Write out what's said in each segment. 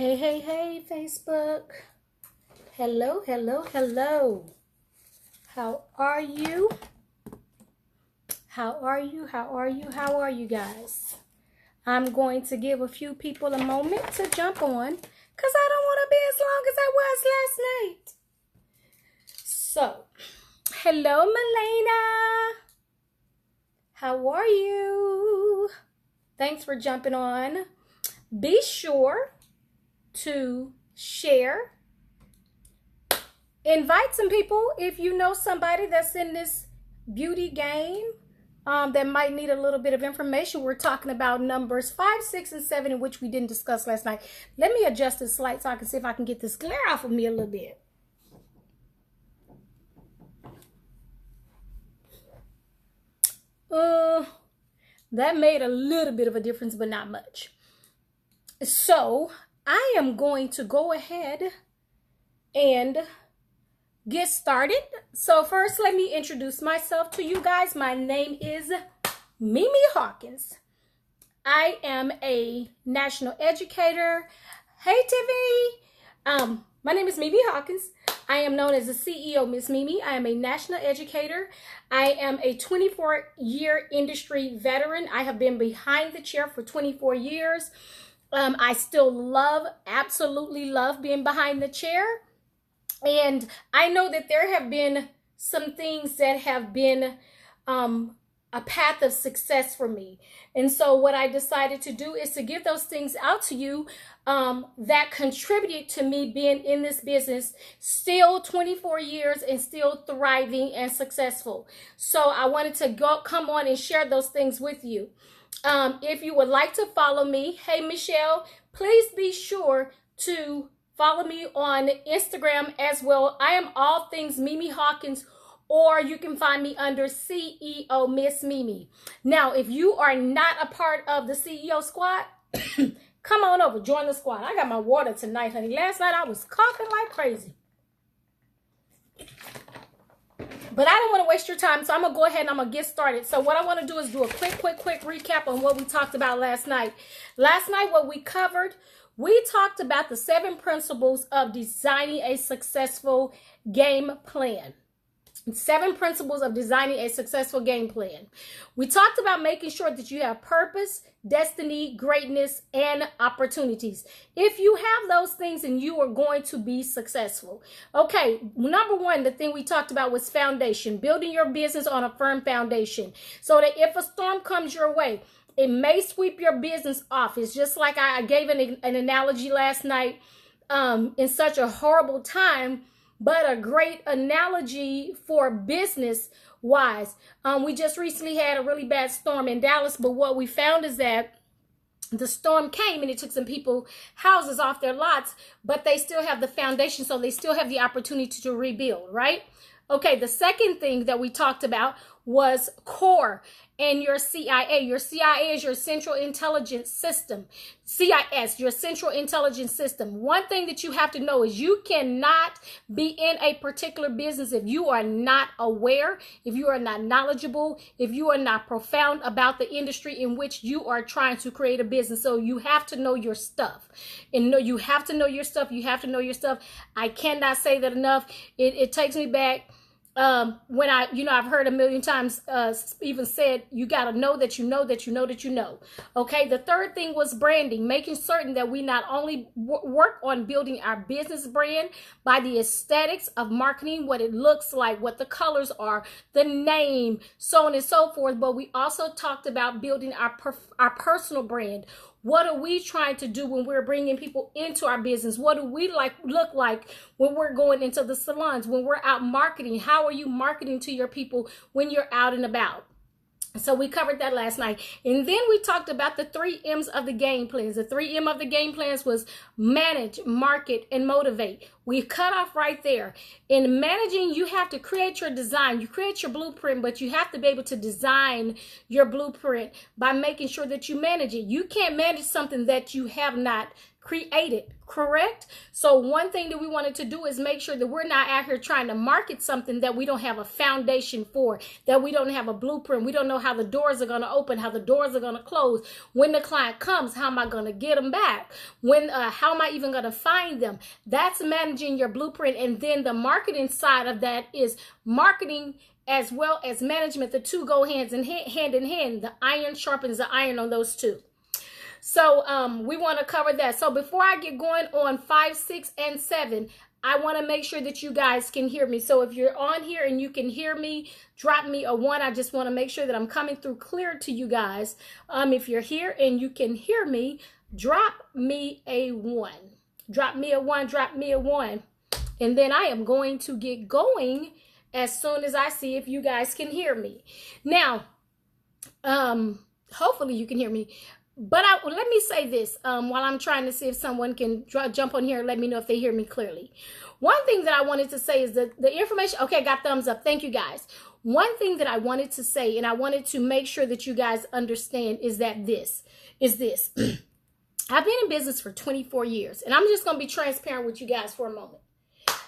Hey, hey, hey, Facebook. Hello, hello, hello. How are you? How are you? How are you? How are you guys? I'm going to give a few people a moment to jump on because I don't want to be as long as I was last night. So, hello, Melena. How are you? Thanks for jumping on. Be sure to share. Invite some people if you know somebody that's in this beauty game that might need a little bit of information. We're talking about numbers 5, 6, and 7, in which we didn't discuss last night. Let me adjust this light so I can see if I can get this glare off of me a little bit. That made a little bit of a difference, but not much. So I am going to go ahead and get started. So first, let me introduce myself to you guys. My name is Mimi Hawkins. I am a national educator. Hey, Tiffany. My name is Mimi Hawkins. I am known as the CEO, Miss Mimi. I am a national educator. I am a 24-year industry veteran. I have been behind the chair for 24 years. I still absolutely love being behind the chair. And I know that there have been some things that have been a path of success for me. And so what I decided to do is to give those things out to you that contributed to me being in this business still 24 years and still thriving and successful. So I wanted to come on and share those things with you. If you would like to follow me, hey, Michelle, please be sure to follow me on Instagram as well. I am all things Mimi Hawkins, or you can find me under CEO Miss Mimi. Now, if you are not a part of the CEO squad, come on over, join the squad. I got my water tonight, honey. Last night I was coughing like crazy. But I don't want to waste your time, so I'm going to go ahead and I'm going to get started. So what I want to do is do a quick recap on what we talked about last night. Last night, what we covered, we talked about the 7 principles of designing a successful game plan. 7 principles of designing a successful game plan. We talked about making sure that you have purpose, destiny, greatness, and opportunities. If you have those things, then you are going to be successful. Okay, number 1, the thing we talked about was foundation, building your business on a firm foundation so that if a storm comes your way, it may sweep your business off. It's just like I gave an analogy last night in such a horrible time, but a great analogy for business wise. We just recently had a really bad storm in Dallas, but what we found is that the storm came and it took some people houses off their lots, but they still have the foundation, so they still have the opportunity to rebuild, right? Okay, the second thing that we talked about was CORE and your CIA. Your CIA is your Central Intelligence System. CIS, your Central Intelligence System. One thing that you have to know is you cannot be in a particular business if you are not aware, if you are not knowledgeable, if you are not profound about the industry in which you are trying to create a business. So you have to know your stuff. And you have to know your stuff. You have to know your stuff. I cannot say that enough. It takes me back. When I've heard a million times even said, you got to know that you know that you know that you know. Okay, the third thing was branding, making certain that we not only work on building our business brand by the aesthetics of marketing, what it looks like, what the colors are, the name, so on and so forth, but we also talked about building our personal brand. What are we trying to do when we're bringing people into our business? What do we look like when we're going into the salons, when we're out marketing? How are you marketing to your people when you're out and about? So we covered that last night. And then we talked about the 3 M's of the game plans. The 3 M of the game plans was manage, market, and motivate. We cut off right there. In managing, you have to create your design. You create your blueprint, but you have to be able to design your blueprint by making sure that you manage it. You can't manage something that you have not created, correct? So one thing that we wanted to do is make sure that we're not out here trying to market something that we don't have a foundation for, that we don't have a blueprint. We don't know how the doors are going to open, how the doors are going to close. When the client comes, how am I going to get them back? How am I even going to find them? That's managing your blueprint. And then the marketing side of that is marketing as well as management. The two go hand in hand. The iron sharpens the iron on those two. So we want to cover that. So before I get going on 5, 6, and 7, I want to make sure that you guys can hear me. So if you're on here and you can hear me, drop me a 1. I just want to make sure that I'm coming through clear to you guys. If you're here and you can hear me, drop me a 1. Drop me a 1, drop me a 1. And then I am going to get going as soon as I see if you guys can hear me. Now, hopefully you can hear me. But let me say this while I'm trying to see if someone can jump on here and let me know if they hear me clearly. One thing that I wanted to say is that the information, okay, got thumbs up. Thank you, guys. One thing that I wanted to say, and I wanted to make sure that you guys understand, is that this. I've been in business for 24 years, and I'm just going to be transparent with you guys for a moment.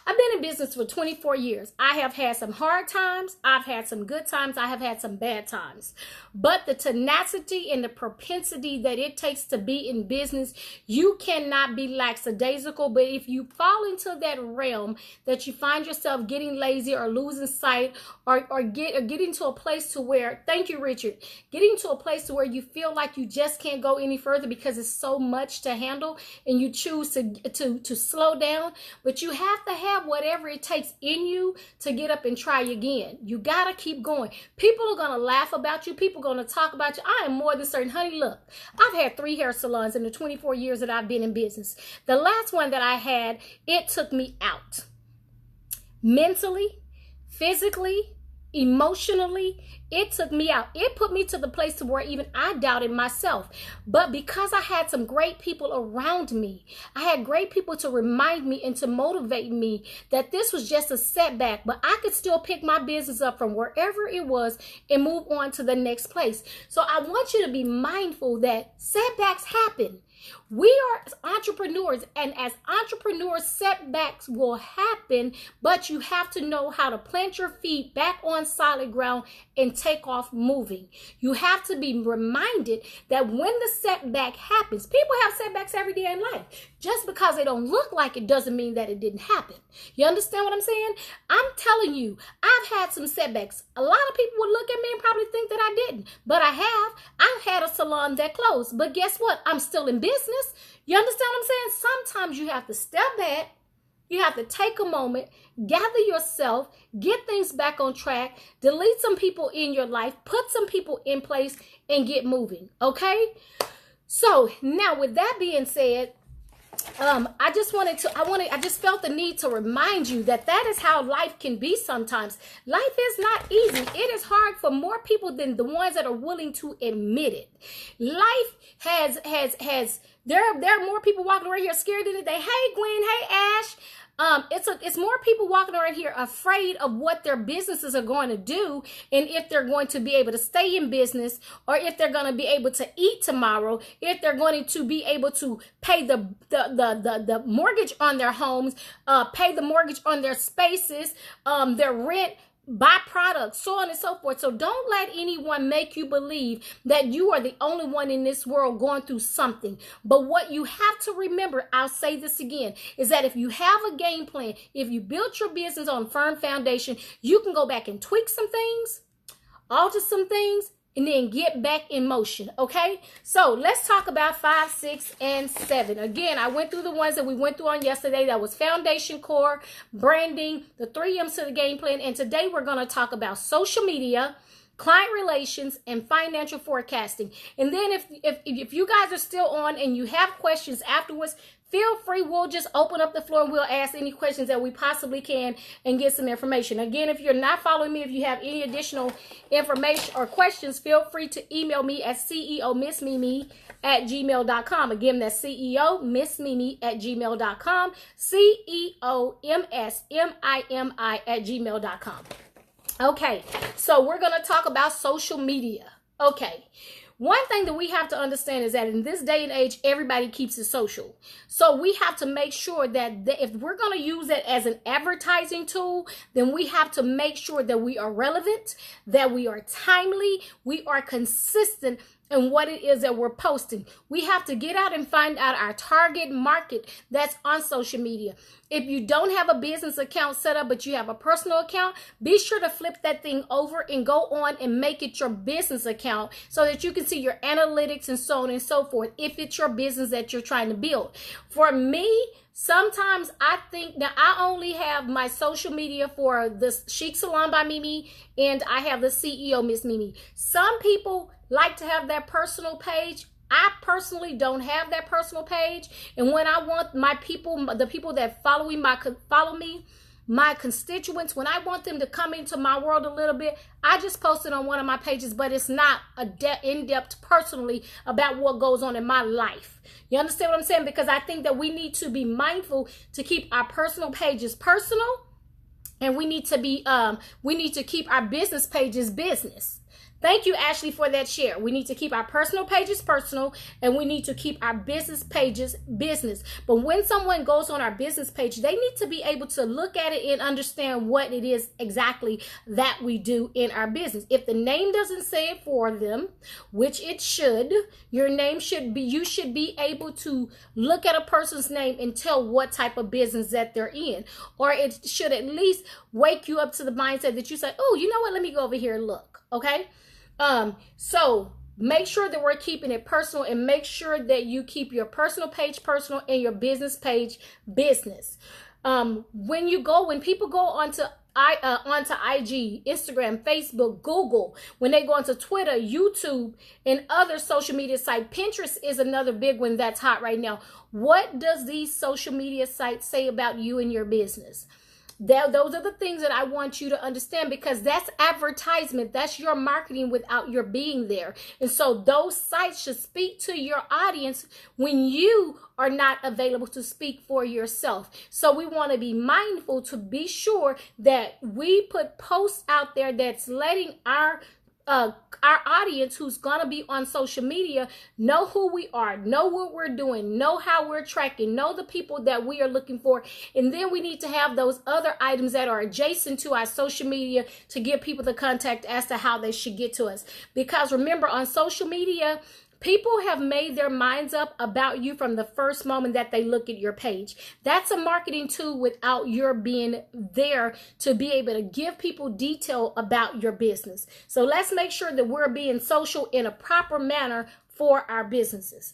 I've been in business for 24 years. I have had some hard times. I've had some good times. I have had some bad times. But the tenacity and the propensity that it takes to be in business, you cannot be lackadaisical. But if you fall into that realm that you find yourself getting lazy or losing sight or getting to a place to where, thank you, Richard, getting to a place to where you feel like you just can't go any further because it's so much to handle and you choose to slow down, but you have to have whatever it takes in you to get up and try again. You got to keep going. People are going to laugh about you. People are going to talk about you. I am more than certain. Honey, look, I've had 3 hair salons in the 24 years that I've been in business. The last one that I had, it took me out. Mentally, physically, emotionally, it took me out. It put me to the place to where even I doubted myself. But because I had some great people around me, I had great people to remind me and to motivate me that this was just a setback, but I could still pick my business up from wherever it was and move on to the next place. So I want you to be mindful that setbacks happen. We are entrepreneurs, and as entrepreneurs, setbacks will happen, but you have to know how to plant your feet back on solid ground and take off moving. You have to be reminded that when the setback happens, people have setbacks every day in life. Just because they don't look like it doesn't mean that it didn't happen. You understand what I'm saying? I'm telling you, I've had some setbacks. A lot of people would look at me and probably think that I didn't, but I have. I've had a salon that closed, but guess what? I'm still in business. You understand what I'm saying? Sometimes you have to step back. You have to take a moment, gather yourself, get things back on track, delete some people in your life, put some people in place, and get moving. Okay? So now with that being said, I just felt the need to remind you that is how life can be sometimes. Life is not easy. It is hard for more people than the ones that are willing to admit it. Life there are more people walking around here scared than they. Hey, Gwen. Hey, Ash. It's more people walking around here afraid of what their businesses are going to do and if they're going to be able to stay in business or if they're going to be able to eat tomorrow, if they're going to be able to pay the mortgage on their homes, pay the mortgage on their spaces, their rent, buy products, so on and so forth. So don't let anyone make you believe that you are the only one in this world going through something. But what you have to remember, I'll say this again, is that if you have a game plan, if you built your business on a firm foundation, you can go back and tweak some things, alter some things, and then get back in motion, okay? So let's talk about 5, 6, and 7. Again, I went through the ones that we went through on yesterday. That was foundation, core, branding, the 3 M's to the game plan. And today we're going to talk about social media, client relations, and financial forecasting. And then if you guys are still on and you have questions afterwards, feel free. We'll just open up the floor and we'll ask any questions that we possibly can and get some information. Again, if you're not following me, if you have any additional information or questions, feel free to email me at ceomissmimi@gmail.com. Again, that's ceomissmimi@gmail.com. ceomissmimi@gmail.com. Okay, so we're going to talk about social media. Okay. One thing that we have to understand is that in this day and age, everybody keeps it social. So we have to make sure that if we're going to use it as an advertising tool, then we have to make sure that we are relevant, that we are timely, we are consistent in what it is that we're posting. We have to get out and find out our target market that's on social media. If you don't have a business account set up, but you have a personal account, be sure to flip that thing over and go on and make it your business account so that you can see your analytics and so on and so forth if it's your business that you're trying to build. For me, sometimes I think now I only have my social media for the Chic Salon by Mimi, and I have the CEO, Miss Mimi. Some people like to have that personal page. I personally don't have that personal page. And when I want my people, the people that follow me, my constituents, when I want them to come into my world a little bit, I just post it on one of my pages, but it's not in-depth personally about what goes on in my life. You understand what I'm saying? Because I think that we need to be mindful to keep our personal pages personal, and we need to keep our business pages business. Thank you, Ashley, for that share. We need to keep our personal pages personal, and we need to keep our business pages business. But when someone goes on our business page, they need to be able to look at it and understand what it is exactly that we do in our business. If the name doesn't say it for them, which it should, you should be able to look at a person's name and tell what type of business that they're in. Or it should at least wake you up to the mindset that you say, oh, you know what? Let me go over here and look. Okay. So make sure that we're keeping it personal, and make sure that you keep your personal page personal and your business page business. When people go onto IG, Instagram, Facebook, Google, when they go onto Twitter, YouTube, and other social media sites, Pinterest is another big one that's hot right now. What does these social media sites say about you and your business? Those are the things that I want you to understand, because that's advertisement. That's your marketing without your being there. And so those sites should speak to your audience when you are not available to speak for yourself. So we want to be mindful to be sure that we put posts out there that's letting our audience who's going to be on social media know who we are, know what we're doing, know how we're tracking, know the people that we are looking for. And then we need to have those other items that are adjacent to our social media to give people the contact as to how they should get to us. Because remember, on social media, people have made their minds up about you from the first moment that they look at your page. That's a marketing tool without your being there to be able to give people detail about your business. So let's make sure that we're being social in a proper manner for our businesses.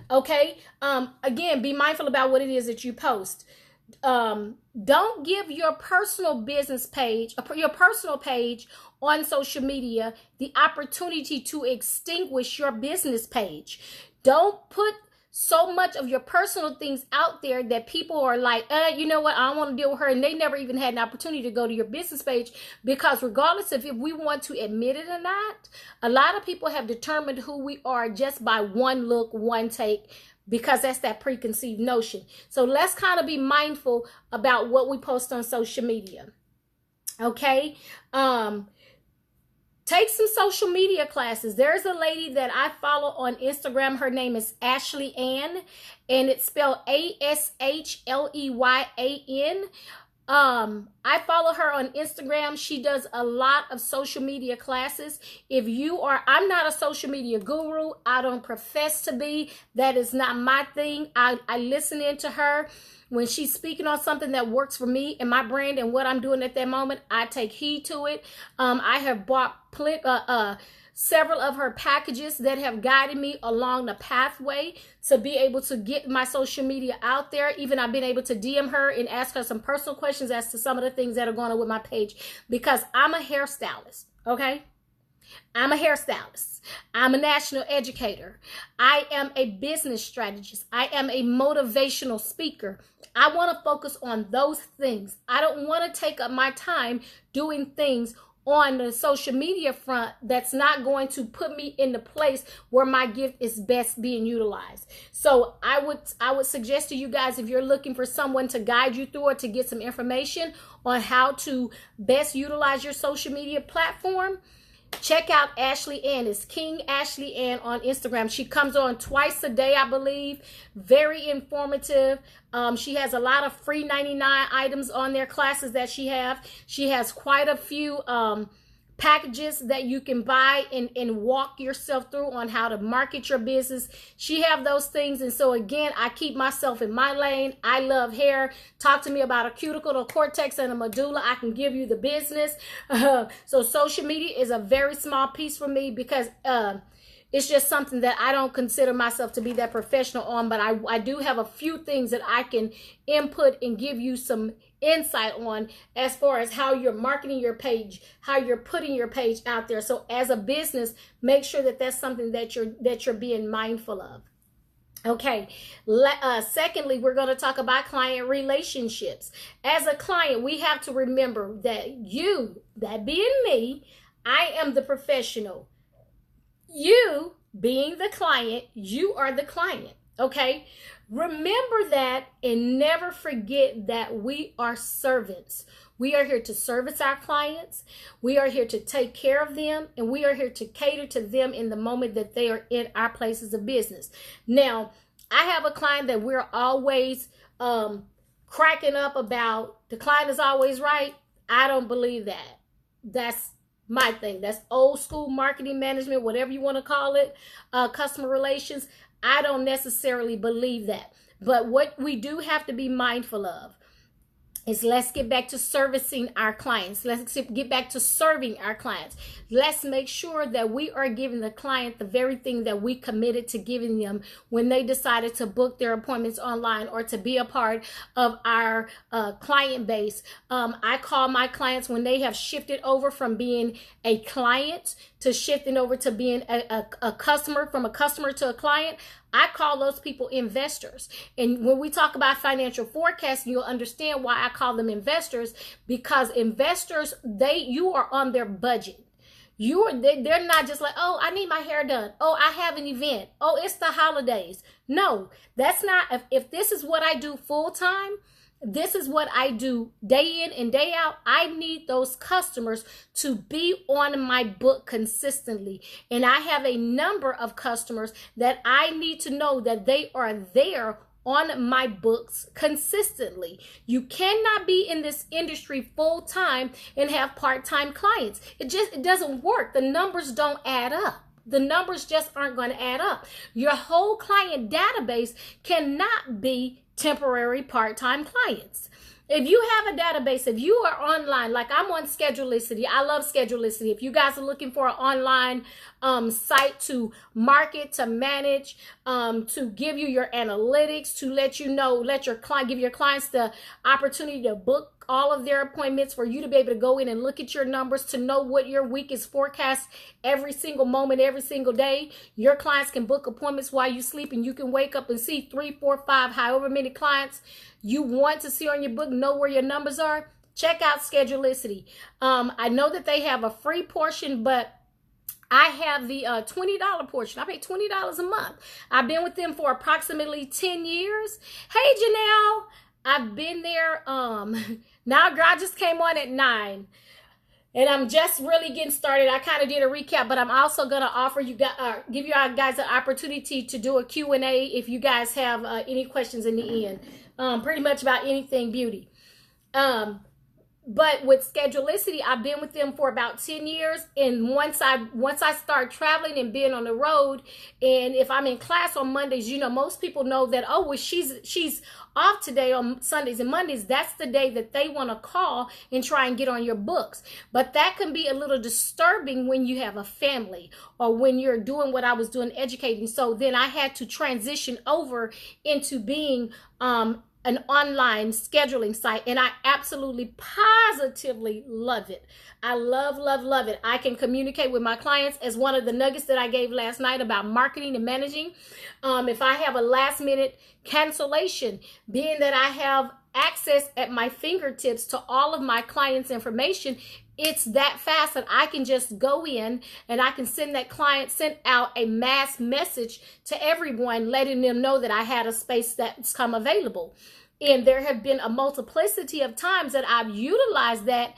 Okay. Again, be mindful about what it is that you post. Don't give your personal business page, your personal page on social media, the opportunity to extinguish your business page. Don't put so much of your personal things out there that people are like, you know what, I don't want to deal with her, and they never even had an opportunity to go to your business page. Because regardless of if we want to admit it or not, a lot of people have determined who we are just by one look, one take, because that's that preconceived notion. So let's kind of be mindful about what we post on social media. Okay. Take some social media classes. There's a lady that I follow on Instagram. Her name is Ashley Ann, and it's spelled ASHLEYAN. I follow her on Instagram. She does a lot of social media classes. I'm not a social media guru. I don't profess to be. That is not my thing. I listen into her. When she's speaking on something that works for me and my brand and what I'm doing at that moment, I take heed to it. I have bought several of her packages that have guided me along the pathway to be able to get my social media out there. Even I've been able to DM her and ask her some personal questions as to some of the things that are going on with my page, because I'm a hairstylist. Okay. I'm a hairstylist. I'm a national educator. I am a business strategist. I am a motivational speaker. I want to focus on those things. I don't want to take up my time doing things on the social media front that's not going to put me in the place where my gift is best being utilized. So I would suggest to you guys, if you're looking for someone to guide you through or to get some information on how to best utilize your social media platform, check out Ashley Ann. It's King Ashley Ann on Instagram. She comes on twice a day, I believe. Very informative. She has a lot of free 99 items on their classes that she have. She has quite a few packages that you can buy and walk yourself through on how to market your business. She have those things. And so again, I keep myself in my lane. I love hair. Talk to me about a cuticle, a cortex, and a medulla. I can give you the business. So social media is a very small piece for me because it's just something that I don't consider myself to be that professional on, but I do have a few things that I can input and give you some insight on as far as how you're marketing your page, how you're putting your page out there. So as a business, make sure that that's something that you're being mindful of. Okay. Secondly, we're going to talk about client relationships. As a client, we have to remember that you, that being me, I am the professional. You being the client, you are the client. Okay. Remember that and never forget that we are servants. We are here to service our clients. We are here to take care of them, and we are here to cater to them in the moment that they are in our places of business. Now, I have a client that we're always cracking up about. The client is always right. I don't believe that. That's my thing. That's old school marketing management, whatever you want to call it, customer relations. I don't necessarily believe that. But what we do have to be mindful of is let's get back to servicing our clients. Let's get back to serving our clients. Let's make sure that we are giving the client the very thing that we committed to giving them when they decided to book their appointments online or to be a part of our client base. I call my clients when they have shifted over from being a client to shifting over to being a customer, from a customer to a client. I call those people investors. And when we talk about financial forecasting, you'll understand why I call them investors, because investors, you are on their budget. They're not just like, oh, I need my hair done. Oh, I have an event. Oh, it's the holidays. No, that's not. If this is what I do full time, this is what I do day in and day out. I need those customers to be on my book consistently. And I have a number of customers that I need to know that they are there on my books consistently. You cannot be in this industry full time and have part-time clients. It doesn't work. The numbers don't add up. The numbers just aren't going to add up. Your whole client database cannot be temporary part-time clients. If you have a database, if you are online, like I'm on Schedulicity, I love Schedulicity. If you guys are looking for an online site to market, to manage, to give you your analytics, to let you know, give your clients the opportunity to book all of their appointments, for you to be able to go in and look at your numbers, to know what your week is forecast every single moment, every single day. Your clients can book appointments while you sleep, and you can wake up and see 3, 4, 5, however many clients you want to see on your book, know where your numbers are. Check out Schedulicity. I know that they have a free portion, but I have the $20 portion. I pay $20 a month. I've been with them for approximately 10 years. Hey, Janelle. I've been there. Now, girl, I just came on at 9. And I'm just really getting started. I kind of did a recap, but I'm also going to offer you guys, give you guys an opportunity to do a Q&A if you guys have any questions in the end. Pretty much about anything beauty. But with Schedulicity, I've been with them for about 10 years. And once I start traveling and being on the road, and if I'm in class on Mondays, you know, most people know that, oh, well, she's off today on Sundays and Mondays. That's the day that they want to call and try and get on your books. But that can be a little disturbing when you have a family or when you're doing what I was doing, educating. So then I had to transition over into being an online scheduling site, and I absolutely positively love it. I love it. I can communicate with my clients, as one of the nuggets that I gave last night about marketing and managing. If I have a last minute cancellation, being that I have access at my fingertips to all of my clients' information, it's that fast that I can just go in and I can send out a mass message to everyone, letting them know that I had a space that's come available. And there have been a multiplicity of times that I've utilized that.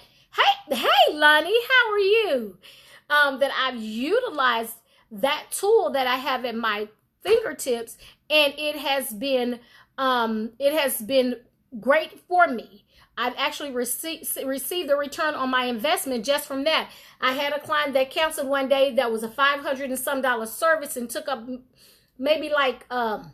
Hey, Lonnie, how are you? that I've utilized that tool that I have at my fingertips, and it has been great for me. I've actually received a return on my investment just from that. I had a client that canceled one day that was a $500 and some service and took up maybe like 4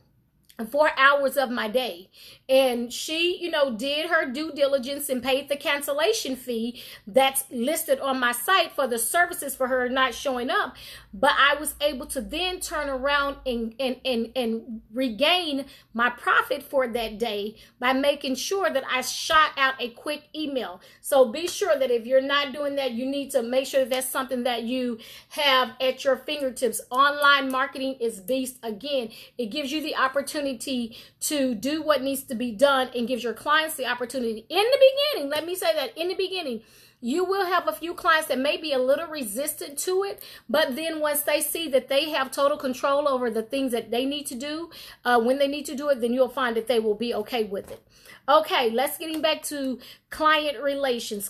hours of my day. And she, did her due diligence and paid the cancellation fee that's listed on my site for the services for her not showing up. But I was able to then turn around and regain my profit for that day by making sure that I shot out a quick email. So be sure that if you're not doing that, you need to make sure that's something that you have at your fingertips. Online marketing is beast. Again, it gives you the opportunity to do what needs to be done and gives your clients the opportunity. In the beginning, let me say that in the beginning, you will have a few clients that may be a little resistant to it, but then once they see that they have total control over the things that they need to do, when they need to do it, then you'll find that they will be okay with it. Okay, let's getting back to client relations.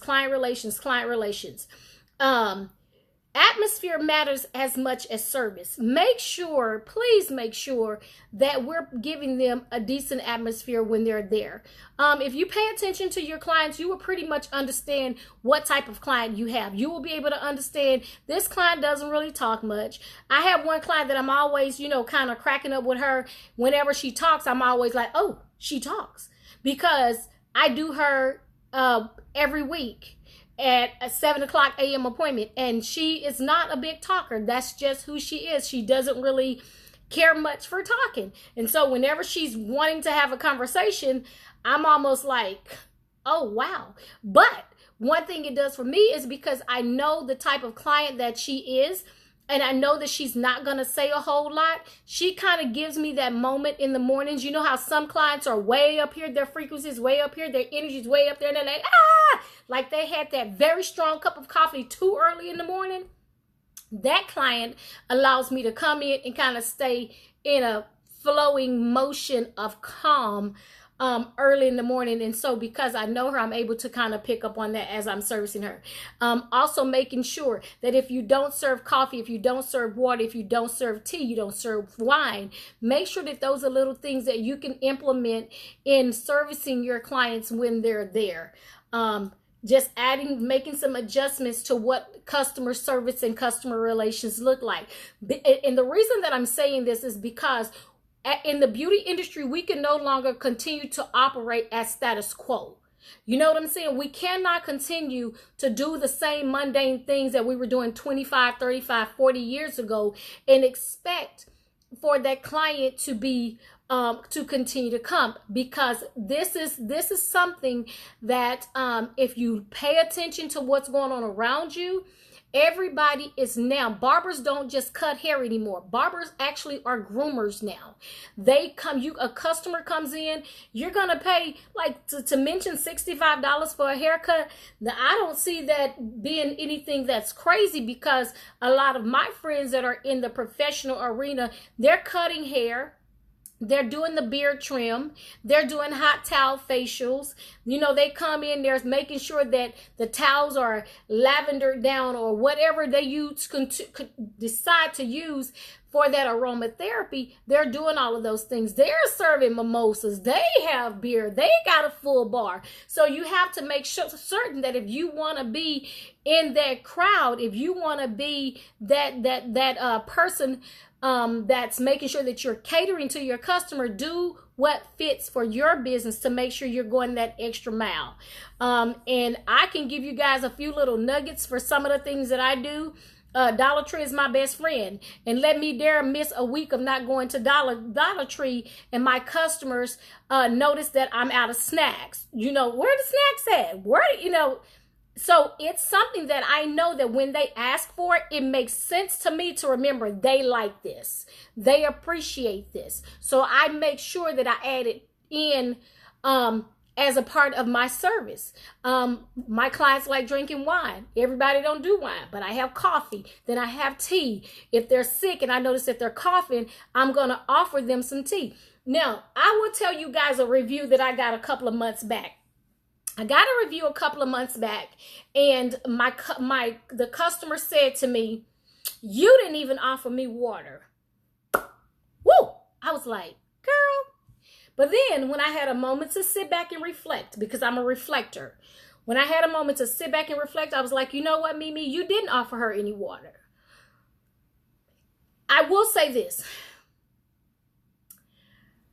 Atmosphere matters as much as service. Please make sure that we're giving them a decent atmosphere when they're there. If you pay attention to your clients, you will pretty much understand what type of client you have. You will be able to understand this client doesn't really talk much. I have one client that I'm always, kind of cracking up with her. Whenever she talks, I'm always like, oh, she talks. Because I do her every week at a 7:00 a.m. appointment, and she is not a big talker. That's just who she is. She doesn't really care much for talking, and so whenever she's wanting to have a conversation, I'm almost like, oh wow. But one thing it does for me is because I know the type of client that she is, and I know that she's not going to say a whole lot. She kind of gives me that moment in the mornings. You know how some clients are way up here, their frequency's way up here, their energy's way up there, and they're like they had that very strong cup of coffee too early in the morning. That client allows me to come in and kind of stay in a flowing motion of calm early in the morning. And so because I know her, I'm able to kind of pick up on that as I'm servicing her. Also making sure that if you don't serve coffee, if you don't serve water, if you don't serve tea, you don't serve wine, make sure that those are little things that you can implement in servicing your clients when they're there. Just making some adjustments to what customer service and customer relations look like. And the reason that I'm saying this is because in the beauty industry, we can no longer continue to operate as status quo. You know what I'm saying? We cannot continue to do the same mundane things that we were doing 25, 35, 40 years ago and expect for that client to be to continue to come, because this is something that if you pay attention to what's going on around you, everybody is now, barbers don't just cut hair anymore. Barbers actually are groomers now. A customer comes in, you're going to pay like to mention $65 for a haircut. Now, I don't see that being anything that's crazy, because a lot of my friends that are in the professional arena, they're cutting hair. They're doing the beard trim. They're doing hot towel facials. They come in, they're making sure that the towels are lavender down or whatever they decide to use for that aromatherapy. They're doing all of those things. They're serving mimosas. They have beer. They got a full bar. So you have to make certain that if you want to be in that crowd, if you want to be that person that's making sure that you're catering to your customer, do what fits for your business to make sure you're going that extra mile. And I can give you guys a few little nuggets for some of the things that I do. Dollar Tree is my best friend, and let me dare miss a week of not going to Dollar Tree and my customers notice that I'm out of snacks. Where the snacks at? So it's something that I know that when they ask for it, it makes sense to me to remember they like this. They appreciate this. So I make sure that I add it in as a part of my service. My clients like drinking wine. Everybody don't do wine, but I have coffee. Then I have tea. If they're sick and I notice that they're coughing, I'm going to offer them some tea. Now, I will tell you guys a review that I got a couple of months back. I got a review a couple of months back, and the customer said to me, "You didn't even offer me water." Woo! I was like, girl. But then when I had a moment to sit back and reflect, because I'm a reflector, when I had a moment to sit back and reflect, I was like, you know what, Mimi, you didn't offer her any water. I will say this.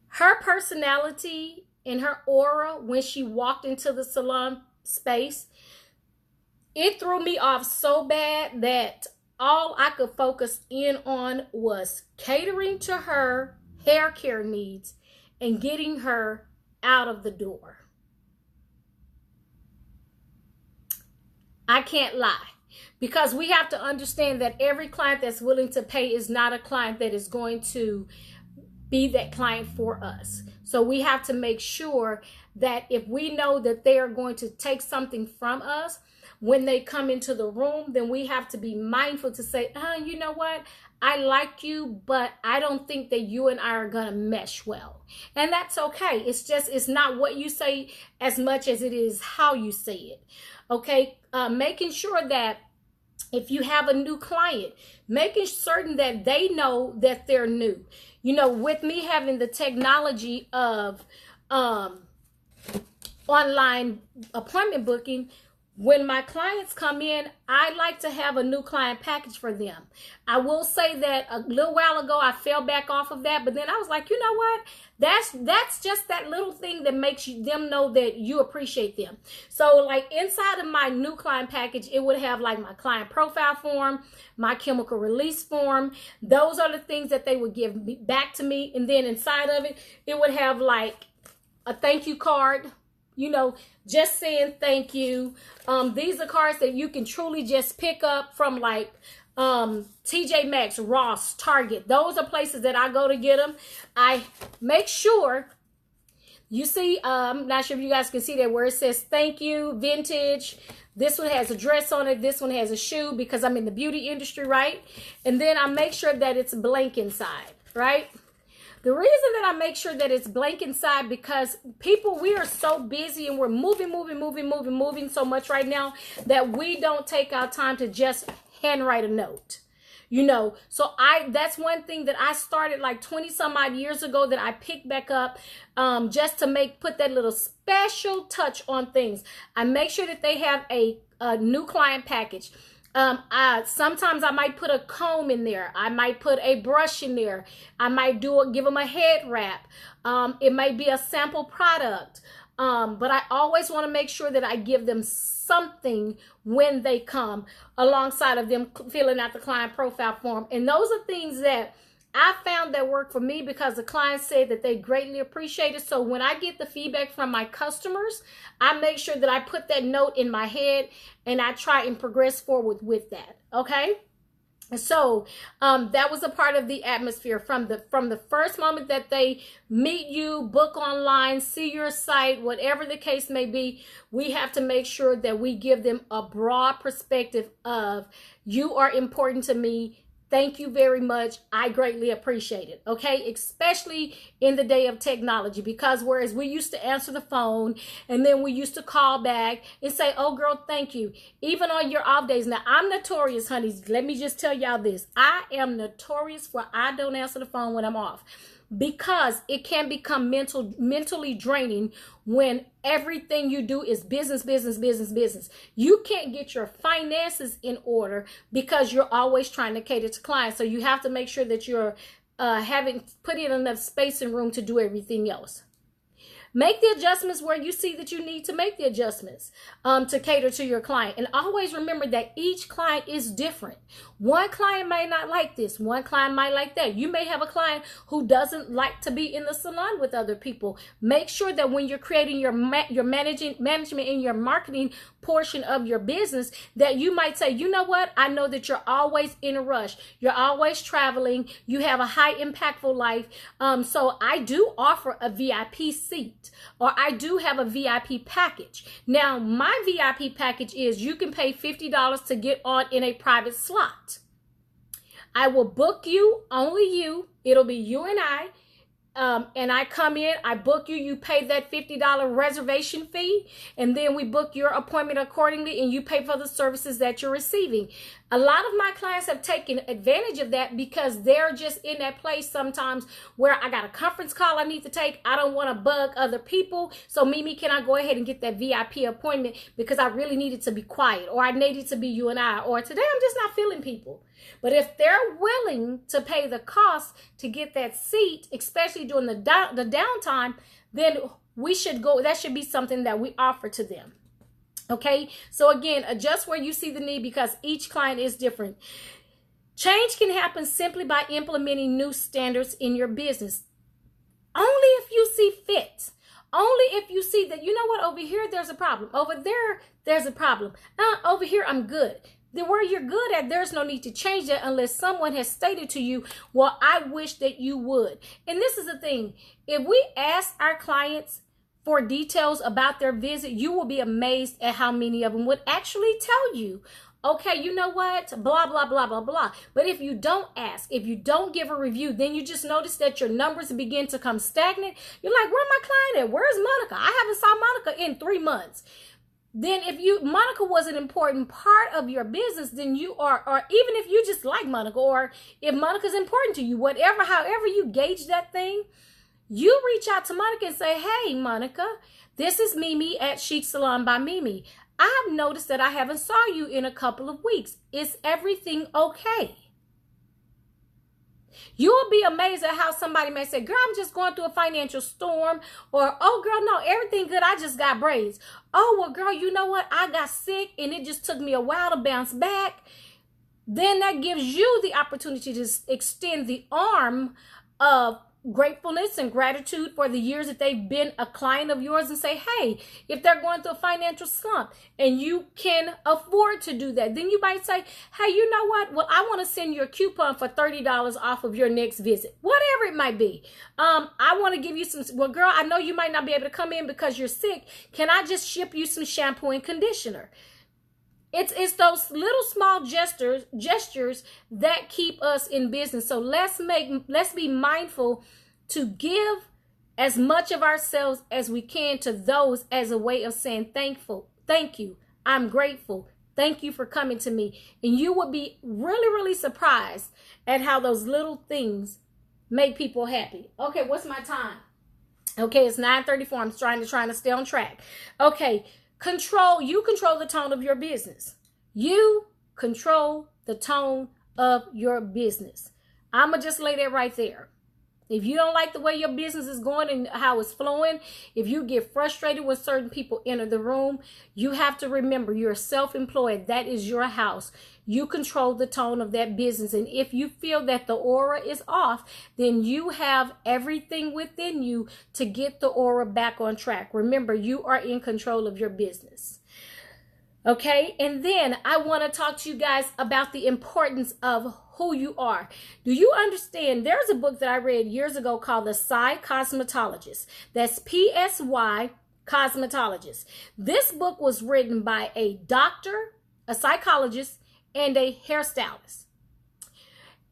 Her personality and her aura when she walked into the salon space, it threw me off so bad that all I could focus in on was catering to her hair care needs and getting her out of the door. I can't lie, because we have to understand that every client that's willing to pay is not a client that is going to be that client for us. So we have to make sure that if we know that they are going to take something from us when they come into the room, then we have to be mindful to say, you know what? I like you, but I don't think that you and I are going to mesh well. And that's okay. It's not what you say as much as it is how you say it. Okay. Making sure that if you have a new client, making certain that they know that they're new. You know, with me having the technology of online appointment booking, when my clients come in, I like to have a new client package for them. I will say that a little while ago, I fell back off of that, but then I was like, you know what? That's just that little thing that makes them know that you appreciate them. So like inside of my new client package, it would have like my client profile form, my chemical release form. Those are the things that they would give back to me. And then inside of it, it would have like a thank you card, you know, just saying thank you. These are cards that you can truly just pick up from like TJ Maxx, Ross, Target. Those are places that I go to get them. I make sure, you see, I'm not sure if you guys can see that where it says thank you, vintage. This one has a dress on it. This one has a shoe because I'm in the beauty industry, right? And then I make sure that it's blank inside, right? The reason that I make sure that it's blank inside, because people, we are so busy and we're moving so much right now that we don't take our time to just handwrite a note. You know, so that's one thing that I started like 20 some odd years ago that I picked back up just to put that little special touch on things. I make sure that they have a new client package. Sometimes I might put a comb in there. I might put a brush in there. I might give them a head wrap. It might be a sample product. But I always want to make sure that I give them something when they come alongside of them filling out the client profile form. And those are things that I found that work for me because the clients said that they greatly appreciate it. So when I get the feedback from my customers, I make sure that I put that note in my head and I try and progress forward with that. Okay. So that was a part of the atmosphere from the first moment that they meet you, book online, see your site, whatever the case may be. We have to make sure that we give them a broad perspective of you are important to me. Thank you very much. I greatly appreciate it. Okay. Especially in the day of technology, because whereas we used to answer the phone and then we used to call back and say, oh girl, thank you. Even on your off days. Now I'm notorious, honeys. Let me just tell y'all this. I am notorious for I don't answer the phone when I'm off, because it can become mentally draining when everything you do is business. You can't get your finances in order because you're always trying to cater to clients. So you have to make sure that you're put in enough space and room to do everything else. Make the adjustments where you see that you need to make the adjustments to cater to your client. And always remember that each client is different. One client might not like this. One client might like that. You may have a client who doesn't like to be in the salon with other people. Make sure that when you're creating your management and your marketing portion of your business, that you might say, you know what? I know that you're always in a rush. You're always traveling. You have a high impactful life. So I do offer a VIP seat, or I do have a VIP package. Now, my VIP package is you can pay $50 to get on in a private slot. I will book you, only you. It'll be you and I. and I come in, I book you, you pay that $50 reservation fee, and then we book your appointment accordingly, and you pay for the services that you're receiving. A lot of my clients have taken advantage of that because they're just in that place sometimes where I got a conference call I need to take. I don't want to bug other people. So Mimi, can I go ahead and get that VIP appointment because I really needed to be quiet, or I needed to be you and I, or today I'm just not feeling people. But if they're willing to pay the cost to get that seat, especially during the downtime, then we should go. That should be something that we offer to them. Okay, so again, adjust where you see the need because each client is different. Change can happen simply by implementing new standards in your business. Only if you see fit. Only if you see that, you know what, over here there's a problem. Over there's a problem. Over here I'm good. Then where you're good at, there's no need to change that unless someone has stated to you, well, I wish that you would. And this is the thing. If we ask our clients for details about their visit, you will be amazed at how many of them would actually tell you, okay, you know what, blah, blah, blah, blah, blah. But if you don't ask, if you don't give a review, then you just notice that your numbers begin to come stagnant. You're like, where's my client at? Where's Monica? I haven't saw Monica in 3 months. Then if Monica was an important part of your business, then you are, or even if you just like Monica, or if Monica's important to you, whatever, however you gauge that thing, you reach out to Monica and say, hey, Monica, this is Mimi at Chic Salon by Mimi. I have noticed that I haven't saw you in a couple of weeks. Is everything okay? You will be amazed at how somebody may say, girl, I'm just going through a financial storm. Or, oh, girl, no, everything good. I just got braids. Oh, well, girl, you know what? I got sick and it just took me a while to bounce back. Then that gives you the opportunity to extend the arm of gratefulness and gratitude for the years that they've been a client of yours and say, hey, if they're going through a financial slump and you can afford to do that, then you might say, hey, you know what? Well, I want to send you a coupon for $30 off of your next visit, whatever it might be. I want to give you some, well, girl, I know you might not be able to come in because you're sick. Can I just ship you some shampoo and conditioner? It's those little small gestures that keep us in business. So let's be mindful to give as much of ourselves as we can to those as a way of saying thank you, I'm grateful, thank you for coming to me. And you would be really, really surprised at how those little things make people happy. Okay, what's my time? Okay, it's 9:34. I'm trying to stay on track. Okay. You control the tone of your business. You control the tone of your business. I'm going to just lay that right there. If you don't like the way your business is going and how it's flowing, if you get frustrated when certain people enter the room, you have to remember you're self-employed. That is your house. You control the tone of that business. And if you feel that the aura is off, then you have everything within you to get the aura back on track. Remember, you are in control of your business. Okay, and then I want to talk to you guys about the importance of who you are. Do you understand? There's a book that I read years ago called The Psy Cosmetologist. That's PSY Cosmetologist. This book was written by a doctor, a psychologist, and a hairstylist.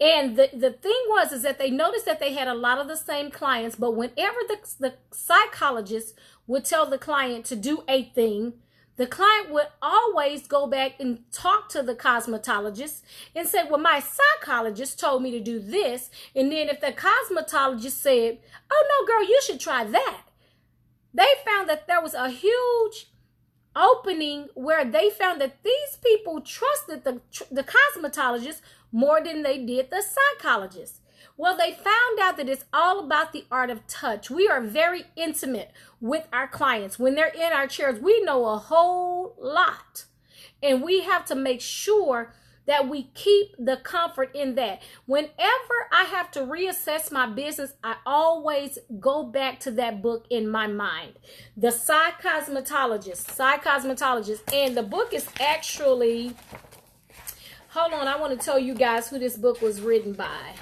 And the thing is that they noticed that they had a lot of the same clients, but whenever the psychologist would tell the client to do a thing, the client would always go back and talk to the cosmetologist and say, well, my psychologist told me to do this. And then if the cosmetologist said, oh, no, girl, you should try that, they found that there was a huge opening where they found that these people trusted the cosmetologist more than they did the psychologist. Well, they found out that it's all about the art of touch. We are very intimate with our clients. When they're in our chairs, we know a whole lot. And we have to make sure that we keep the comfort in that. Whenever I have to reassess my business, I always go back to that book in my mind. The Psy Cosmetologist. And the book is actually, hold on, I want to tell you guys who this book was written by.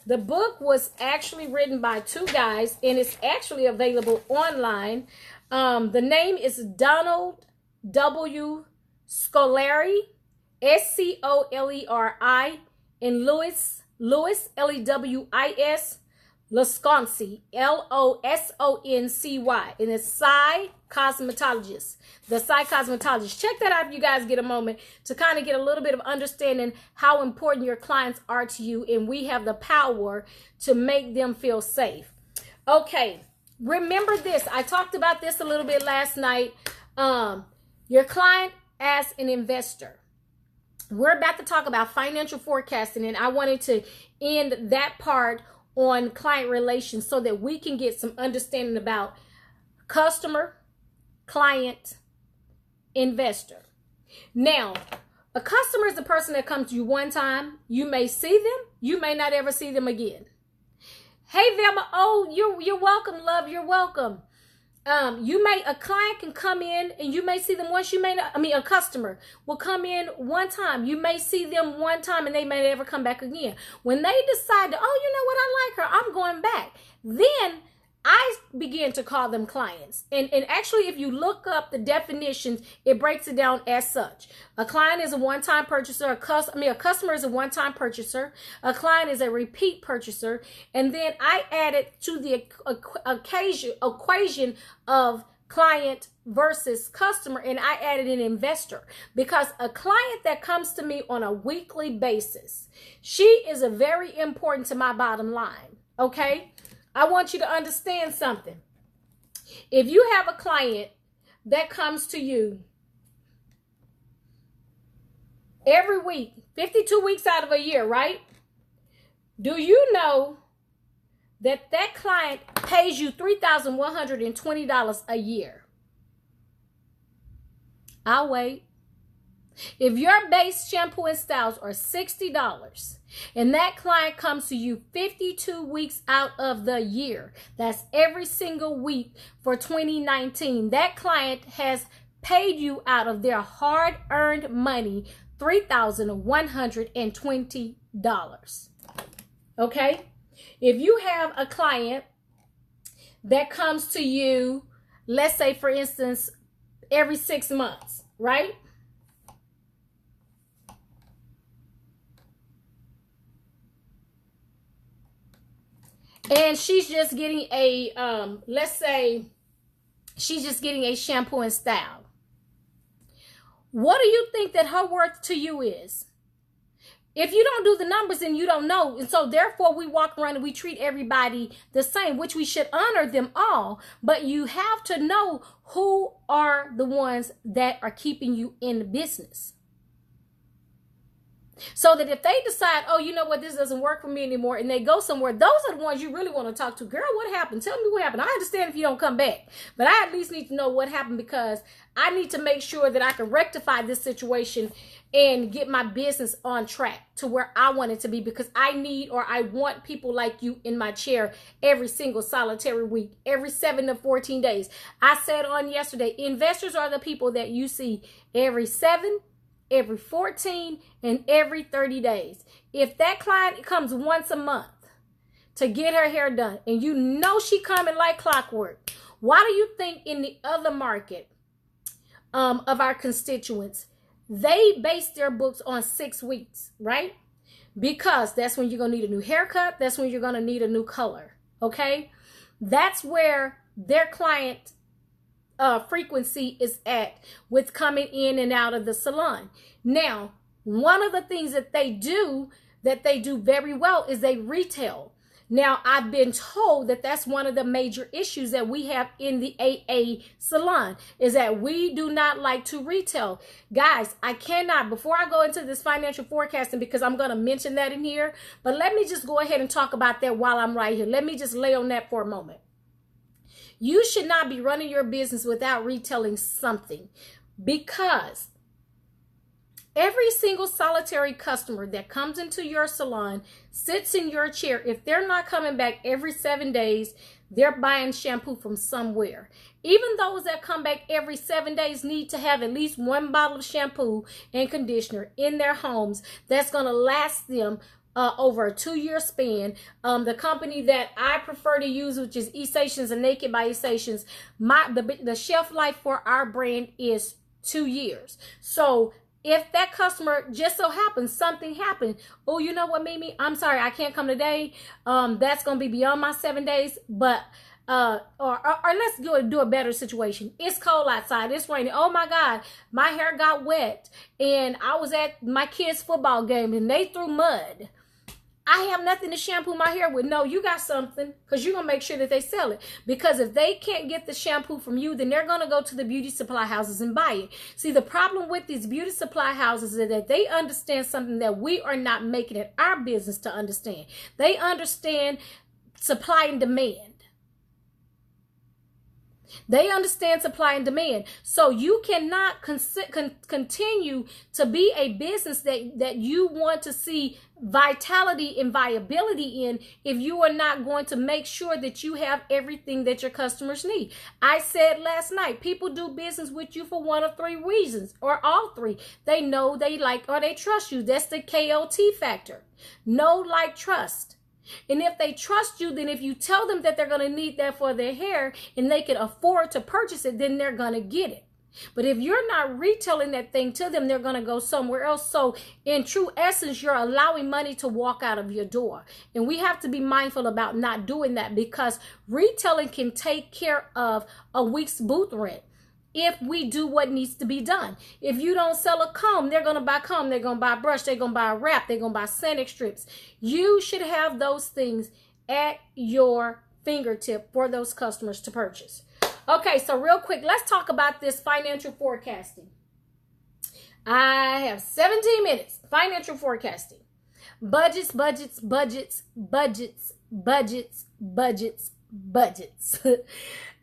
The book was actually written by two guys, and it's actually available online. The name is Donald W. Scoleri, Scoleri, and Lewis, Lewis, Losconcy, Losoncy, and it's Psy Cosmetologist. The Psy Cosmetologist. Check that out if you guys get a moment to kind of get a little bit of understanding how important your clients are to you, and we have the power to make them feel safe. Okay, remember this. I talked about this a little bit last night. Your client as an investor. We're about to talk about financial forecasting, and I wanted to end that part on client relations so that we can get some understanding about customer, client, investor. Now, a customer is a person that comes to you one time. You may see them. You may not ever see them again. Hey, Velma. Oh, you're welcome, love. You're welcome. A client can come in and you may see them once. A customer will come in one time. You may see them one time and they may never come back again. When they decide to, oh, you know what, I like her, I'm going back. Then I begin to call them clients. And actually, if you look up the definitions, it breaks it down as such. A client is a one-time purchaser. A customer is a one-time purchaser. A client is a repeat purchaser. And then I added to the equation of client versus customer, and I added an investor, because a client that comes to me on a weekly basis, she is a very important to my bottom line. Okay? I want you to understand something. If you have a client that comes to you every week, 52 weeks out of a year, right? Do you know that that client pays you $3,120 a year? I'll wait. If your base shampoo and styles are $60 and that client comes to you 52 weeks out of the year, that's every single week for 2019, that client has paid you out of their hard-earned money $3,120. Okay? If you have a client that comes to you, let's say, for instance, every 6 months, right? And she's just getting a, let's say, she's just getting a shampoo and style. What do you think that her worth to you is? If you don't do the numbers, then you don't know. And so therefore we walk around and we treat everybody the same, which we should honor them all. But you have to know who are the ones that are keeping you in the business. So that if they decide, oh, you know what, this doesn't work for me anymore, and they go somewhere, those are the ones you really want to talk to. Girl, what happened? Tell me what happened. I understand if you don't come back, but I at least need to know what happened, because I need to make sure that I can rectify this situation and get my business on track to where I want it to be, because I want people like you in my chair every single solitary week, every 7 to 14 days. I said on yesterday, investors are the people that you see every 7, every 14, and every 30 days. If that client comes once a month to get her hair done, and you know she coming like clockwork, why do you think in the other market of our constituents, they base their books on 6 weeks, right? Because that's when you're going to need a new haircut. That's when you're going to need a new color, okay? That's where their client frequency is at with coming in and out of the salon. Now, one of the things that they do very well is they retail. Now, I've been told that that's one of the major issues that we have in the AA salon, is that we do not like to retail. Guys, I cannot, before I go into this financial forecasting, because I'm going to mention that in here, but let me just go ahead and talk about that while I'm right here. Let me just lay on that for a moment. You should not be running your business without retailing something, because every single solitary customer that comes into your salon, sits in your chair, if they're not coming back every 7 days, they're buying shampoo from somewhere. Even those that come back every 7 days need to have at least 1 bottle of shampoo and conditioner in their homes that's going to last them over a 2-year span. The company that I prefer to use, which is Essations and Naked by Essations, the shelf life for our brand is 2 years. So If that customer just so happens, something happened. Oh, you know what, Mimi? I'm sorry, I can't come today. That's going to be beyond my 7 days. But, or let's do a better situation. It's cold outside. It's raining. Oh my God, my hair got wet. And I was at my kids' football game and they threw mud. I have nothing to shampoo my hair with. No, you got something, because you're going to make sure that they sell it. Because if they can't get the shampoo from you, then they're going to go to the beauty supply houses and buy it. See, the problem with these beauty supply houses is that they understand something that we are not making it our business to understand. They understand supply and demand. They understand supply and demand. So you cannot continue to be a business that you want to see vitality and viability in if you are not going to make sure that you have everything that your customers need. I said last night, people do business with you for one of three reasons, or all three. They know, they like, or they trust you. That's the KOT factor. Know, like, trust. And if they trust you, then if you tell them that they're going to need that for their hair and they can afford to purchase it, then they're going to get it. But if you're not retailing that thing to them, they're going to go somewhere else. So in true essence, you're allowing money to walk out of your door. And we have to be mindful about not doing that, because retailing can take care of a week's booth rent if we do what needs to be done. If you don't sell a comb, they're going to buy comb, they're going to buy brush, they're going to buy a wrap, they're going to buy Sanic strips. You should have those things at your fingertip for those customers to purchase. Okay, so real quick, let's talk about this financial forecasting. I have 17 minutes. Financial forecasting. Budgets, budgets, budgets, budgets, budgets, budgets, budgets.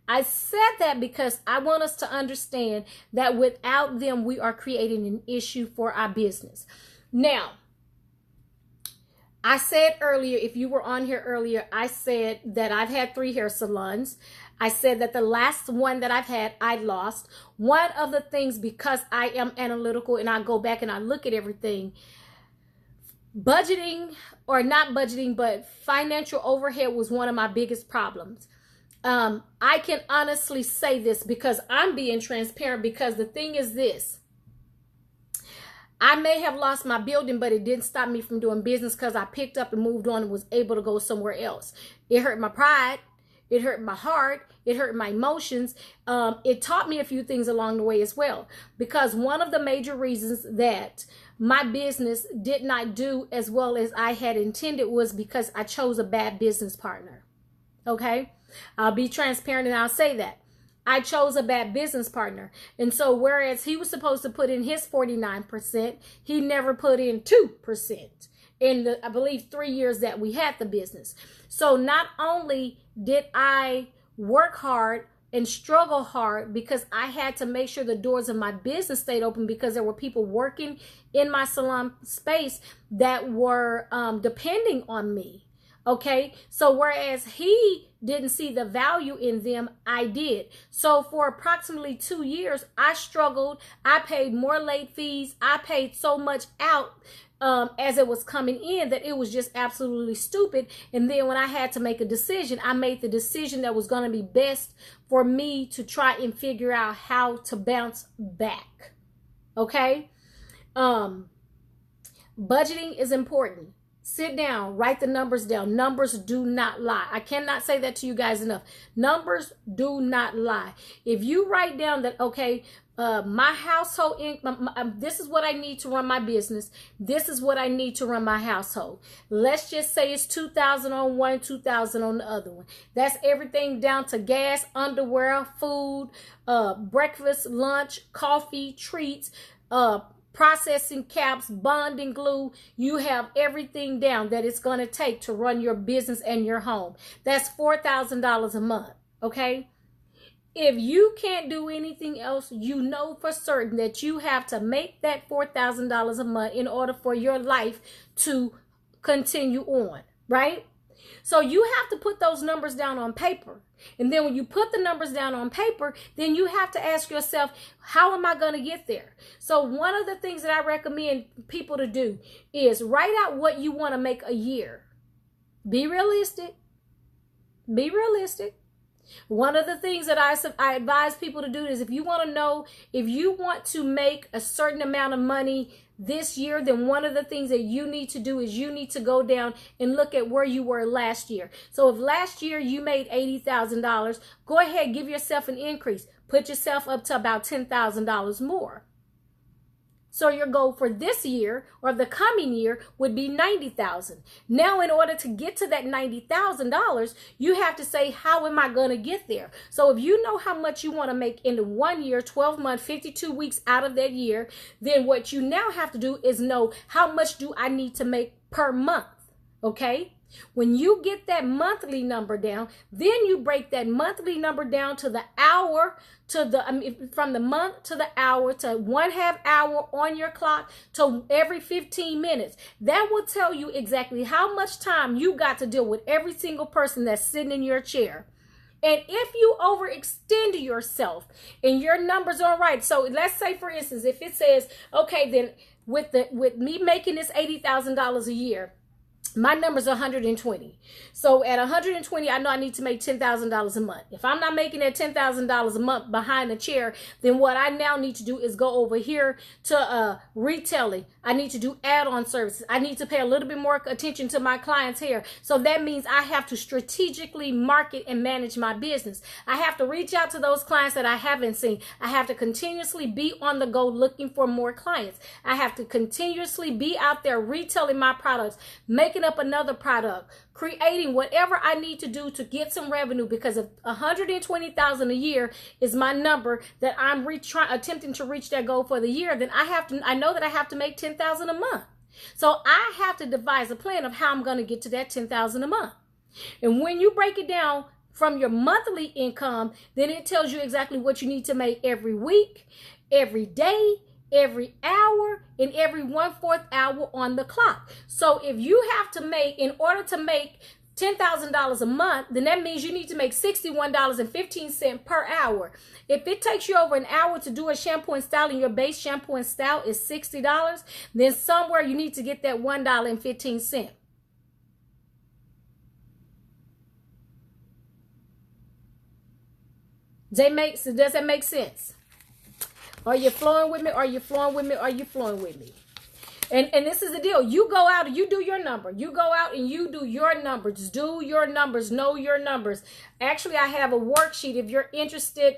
I said that because I want us to understand that without them, we are creating an issue for our business. Now, I said earlier, if you were on here earlier, I said that I've had 3 hair salons. I said that the last one that I've had, I lost. One of the things, because I am analytical and I go back and I look at everything, budgeting, or not budgeting, but financial overhead was one of my biggest problems. I can honestly say this because I'm being transparent, because the thing is this. I may have lost my building, but it didn't stop me from doing business, because I picked up and moved on and was able to go somewhere else. It hurt my pride. It hurt my heart. It hurt my emotions. It taught me a few things along the way as well, because one of the major reasons that my business did not do as well as I had intended was because I chose a bad business partner. Okay? I'll be transparent and I'll say that. I chose a bad business partner. And so whereas he was supposed to put in his 49%, he never put in 2% in the, I believe, 3 years that we had the business. So not only did I work hard and struggle hard, because I had to make sure the doors of my business stayed open, because there were people working in my salon space that were depending on me. Okay, so whereas he didn't see the value in them, I did. So for approximately 2 years, I struggled. I paid more late fees. I paid so much out as it was coming in that it was just absolutely stupid. And then when I had to make a decision, I made the decision that was going to be best for me to try and figure out how to bounce back. Okay, budgeting is important. Sit down, write the numbers down. Numbers do not lie. I cannot say that to you guys enough. Numbers do not lie. If you write down that, okay, my household income, this is what I need to run my business. This is what I need to run my household. Let's just say it's $2,000 on one, $2,000 on the other one. That's everything down to gas, underwear, food, breakfast, lunch, coffee, treats, processing caps, bonding glue. You have everything down that it's going to take to run your business and your home. That's $4,000 a month. Okay. If you can't do anything else, you know for certain that you have to make that $4,000 a month in order for your life to continue on, right? So you have to put those numbers down on paper. And then when you put the numbers down on paper, then you have to ask yourself, how am I going to get there? So one of the things that I recommend people to do is write out what you want to make a year. Be realistic. Be realistic. One of the things that I advise people to do is if you want to know if you want to make a certain amount of money this year, then one of the things that you need to do is you need to go down and look at where you were last year. So if last year you made $80,000, go ahead, give yourself an increase. Put yourself up to about $10,000 more. So your goal for this year or the coming year would be $90,000. Now, in order to get to that $90,000, you have to say, how am I going to get there? So if you know how much you want to make in the 1 year, 12 months, 52 weeks out of that year, then what you now have to do is know how much do I need to make per month. Okay? When you get that monthly number down, then you break that monthly number down to the hour, from the month to the hour, to 1/2 hour on your clock, to every 15 minutes. That will tell you exactly how much time you got to deal with every single person that's sitting in your chair. And if you overextend yourself and your numbers aren't right, so let's say, for instance, if it says, okay, then with me making this $80,000 a year, my number's 120. So at 120, I know I need to make $10,000 a month. If I'm not making that $10,000 a month behind the chair, then what I now need to do is go over here to retailing. I need to do add-on services. I need to pay a little bit more attention to my clients here. So that means I have to strategically market and manage my business. I have to reach out to those clients that I haven't seen. I have to continuously be on the go looking for more clients. I have to continuously be out there retailing my products, making up another product, creating whatever I need to do to get some revenue, because if 120,000 a year is my number that I'm attempting to reach that goal for the year, then I know that I have to make 10,000 a month. So I have to devise a plan of how I'm going to get to that 10,000 a month. And when you break it down from your monthly income, then it tells you exactly what you need to make every week, every day, every hour, and every 1/4 hour on the clock. So if you have to make, in order to make $10,000 a month, then that means you need to make $61.15 per hour. If it takes you over an hour to do a shampoo and style and your base shampoo and style is $60, then somewhere you need to get that $1.15. Does that make sense? Are you flowing with me? Are you flowing with me? Are you flowing with me? And this is the deal. You go out and you do your number. You go out and you do your numbers. Do your numbers. Know your numbers. Actually, I have a worksheet. If you're interested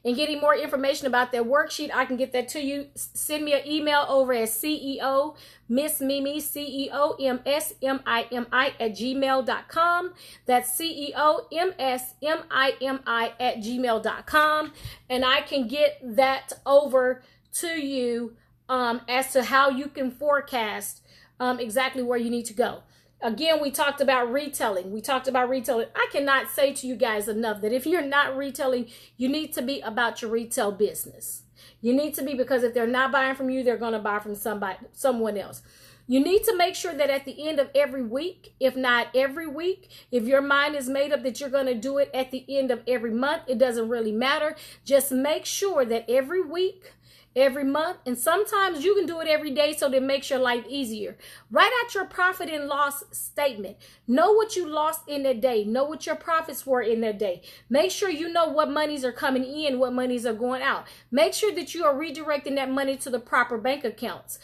in getting more information about that worksheet, I can get that to you. Send me an email over at CEO Miss Mimi, CEOMSMIMI@gmail.com. That's CEOMSMIMI@gmail.com. And I can get that over to you as to how you can forecast exactly where you need to go. Again, we talked about retailing. I cannot say to you guys enough that if you're not retailing, you need to be about your retail business. You need to be, because if they're not buying from you, they're going to buy from someone else. You need to make sure that at the end of every week, if not every week, if your mind is made up that you're going to do it at the end of every month, it doesn't really matter. Just make sure that every week, every month, and sometimes you can do it every day, so that it makes your life easier. Write out your profit and loss statement. Know what you lost in that day. Know what your profits were in that day. Make sure you know what monies are coming in, what monies are going out. Make sure that you are redirecting that money to the proper bank accounts.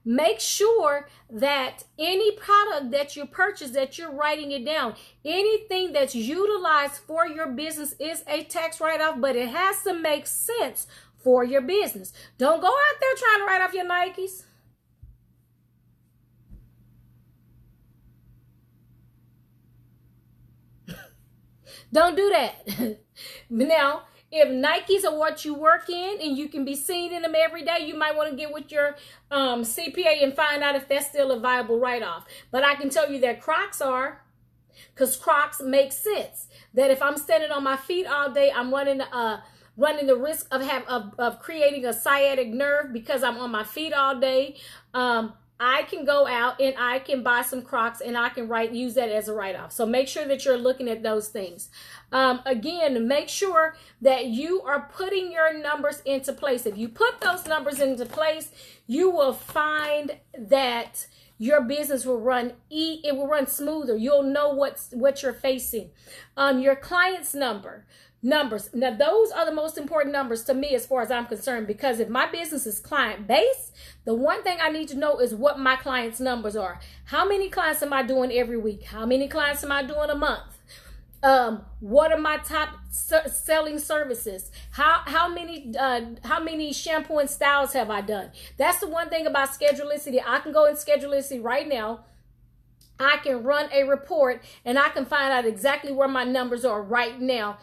Make sure that any product that you purchase, that you're writing it down. Anything that's utilized for your business is a tax write-off, but it has to make sense for your business. Don't go out there trying to write off your Nikes. Don't do that. Now, if Nikes are what you work in and you can be seen in them every day, you might want to get with your CPA and find out if that's still a viable write-off. But I can tell you that Crocs are, because Crocs make sense. That if I'm standing on my feet all day, I'm running the risk of creating a sciatic nerve because I'm on my feet all day. I can go out and I can buy some Crocs and I can use that as a write-off. So make sure that you're looking at those things. Again, make sure that you are putting your numbers into place. If you put those numbers into place, you will find that your business will run it will run smoother. You'll know what you're facing. Your client's numbers. Now, those are the most important numbers to me as far as I'm concerned, because if my business is client based, the one thing I need to know is what my clients' numbers are. How many clients am I doing every week? How many clients am I doing a month? What are my top selling services? How many shampoo and styles have I done? That's the one thing about Schedulicity. I can go in Schedulicity right now. I can run a report and I can find out exactly where my numbers are right now.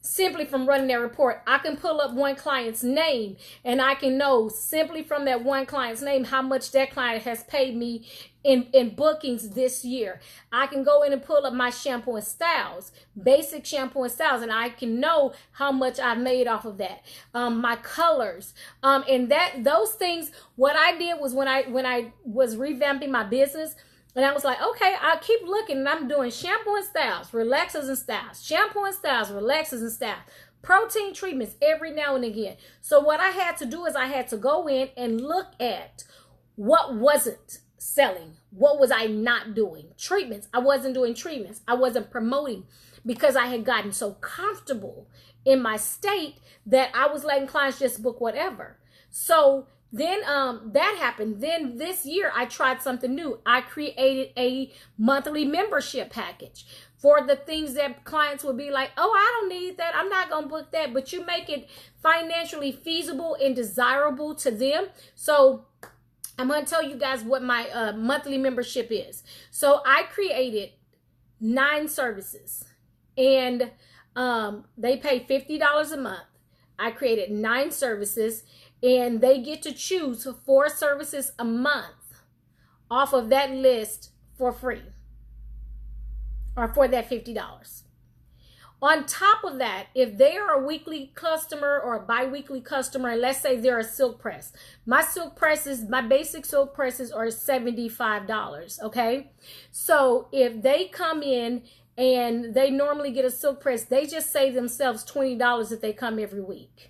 Simply from running that report, I can pull up one client's name and I can know simply from that one client's name how much that client has paid me in bookings this year. I can go in and pull up my shampoo and styles, basic shampoo and styles, and I can know how much I've made off of that. My colors, and those things. What I did was when I was revamping my business. And I was like, okay, I'll keep looking, and I'm doing shampoo and styles, relaxers and styles, shampoo and styles, relaxers and styles, protein treatments every now and again. So what I had to do is I had to go in and look at what wasn't selling. What was I not doing? Treatments. I wasn't doing treatments. I wasn't promoting because I had gotten so comfortable in my state that I was letting clients just book whatever. So then that happened. Then this year I tried something new. I created a monthly membership package for the things that clients would be like, oh, I don't need that. I'm not going to book that. But you make it financially feasible and desirable to them. So I'm going to tell you guys what my monthly membership is. So I created 9 services and they pay $50 a month. I created 9 services. And they get to choose 4 services a month off of that list for free or for that $50. On top of that, if they are a weekly customer or a bi-weekly customer, and let's say they're a silk press, my basic silk presses are $75, okay? So if they come in and they normally get a silk press, they just save themselves $20 if they come every week.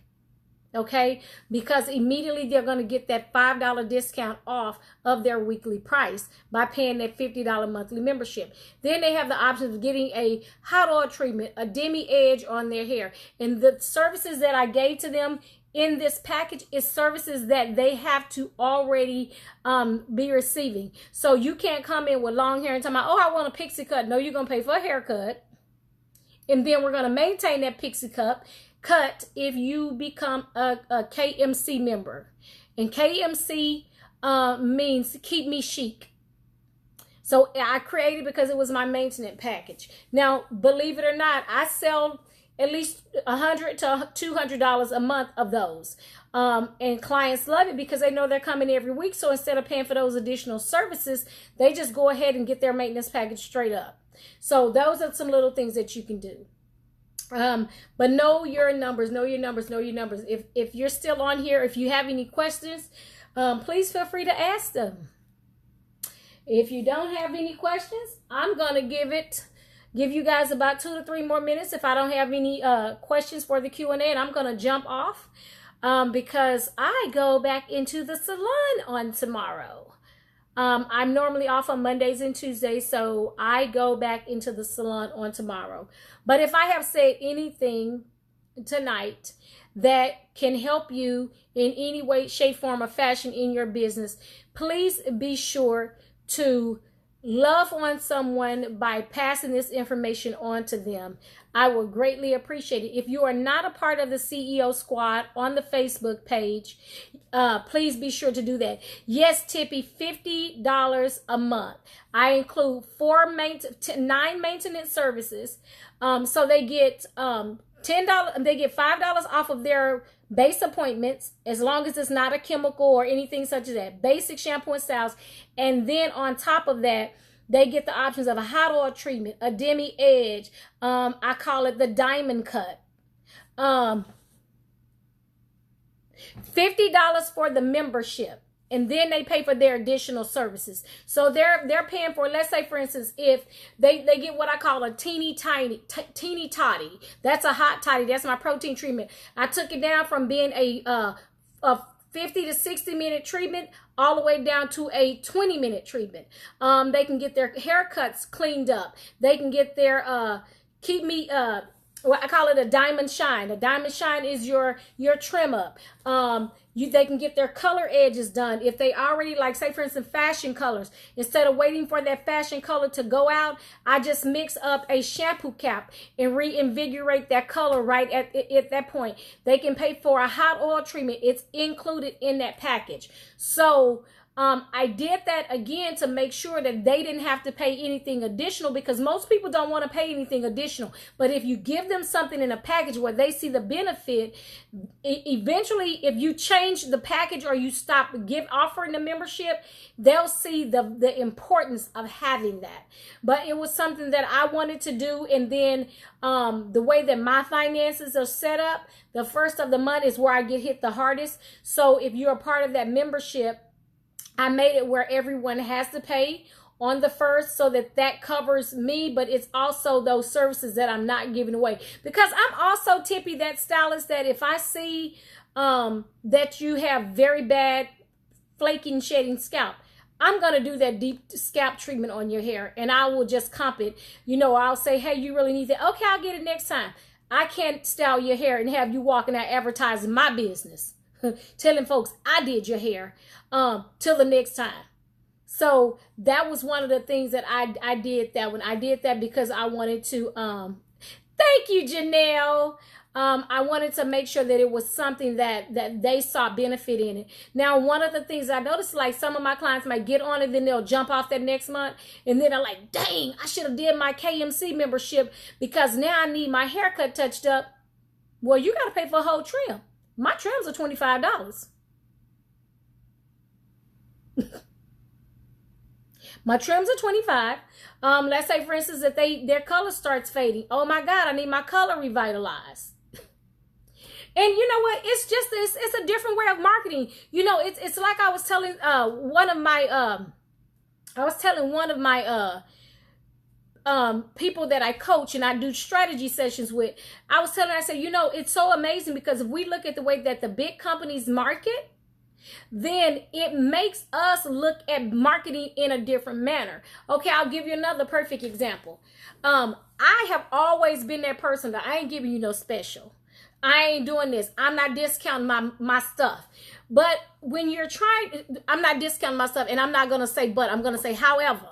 Okay, because immediately they're going to get that $5 discount off of their weekly price by paying that $50 monthly membership. Then they have the option of getting a hot oil treatment, a demi-edge on their hair. And the services that I gave to them in this package is services that they have to already be receiving. So you can't come in with long hair and tell me, oh, I want a pixie cut. No, you're going to pay for a haircut. And then we're going to maintain that pixie cut if you become a KMC member. And KMC means keep me chic. So I created because it was my maintenance package. Now, believe it or not, I sell at least $100 to $200 a month of those. And clients love it because they know they're coming every week. So instead of paying for those additional services, they just go ahead and get their maintenance package straight up. So those are some little things that you can do. But know your numbers. If you're still on here, if you have any questions, please feel free to ask them. If you don't have any questions, I'm going to give you guys about 2 to 3 more minutes if I don't have any questions for the Q&A, and I'm going to jump off because I go back into the salon on tomorrow. I'm normally off on Mondays and Tuesdays, so I go back into the salon on tomorrow. But if I have said anything tonight that can help you in any way, shape, form, or fashion in your business, please be sure to love on someone by passing this information on to them. I will greatly appreciate it. If you are not a part of the CEO Squad on the Facebook page, please be sure to do that. Yes, Tippy, $50 a month. I include 9 maintenance services. So they get $10. They get $5 off of their base appointments, as long as it's not a chemical or anything such as that. Basic shampoo and styles. And then on top of that, they get the options of a hot oil treatment, a demi-edge. I call it the diamond cut. $50 for the membership. And then they pay for their additional services. So they're paying for, let's say, for instance, if they get what I call a teeny toddy. That's a hot toddy. That's my protein treatment. I took it down from being a 50 to 60-minute treatment all the way down to a 20-minute treatment. They can get their haircuts cleaned up. They can get their well, I call it a diamond shine. A diamond shine is your trim up. They can get their color edges done. If they already, like, say for instance, fashion colors, instead of waiting for that fashion color to go out, I just mix up a shampoo cap and reinvigorate that color right at that point. They can pay for a hot oil treatment. It's included in that package. So I did that again to make sure that they didn't have to pay anything additional, because most people don't want to pay anything additional. But if you give them something in a package where they see the benefit, eventually, if you change the package or you stop offering the membership, they'll see the importance of having that. But it was something that I wanted to do. And then the way that my finances are set up, the first of the month is where I get hit the hardest. So if you're a part of that membership, I made it where everyone has to pay on the first, so that covers me, but it's also those services that I'm not giving away. Because I'm also, Tippy, that stylist that if I see that you have very bad flaking, shedding scalp, I'm going to do that deep scalp treatment on your hair, and I will just comp it. You know, I'll say, hey, you really need that. Okay, I'll get it next time. I can't style your hair and have you walking out advertising my business, telling folks I did your hair, till the next time. So that was one of the things that I did that when I did that, because I wanted to, thank you, Janelle. I wanted to make sure that it was something that they saw benefit in it. Now, one of the things I noticed, like some of my clients might get on it, then they'll jump off that next month. And then they're like, dang, I should have did my KMC membership because now I need my haircut touched up. Well, you got to pay for a whole trim. My trims are $25. My trims are $25. Let's say, for instance, that their color starts fading. Oh my God, I need my color revitalized. And you know what? It's just this. It's a different way of marketing. You know, it's like I was telling one of my people that I coach and I do strategy sessions with. I was telling her, I said, you know, it's so amazing because if we look at the way that the big companies market, then it makes us look at marketing in a different manner. Okay, I'll give you another perfect example. I have always been that person that I ain't giving you no special. I ain't doing this. I'm not discounting my stuff. But when you're trying, I'm not discounting my stuff, and I'm not going to say but, I'm going to say however.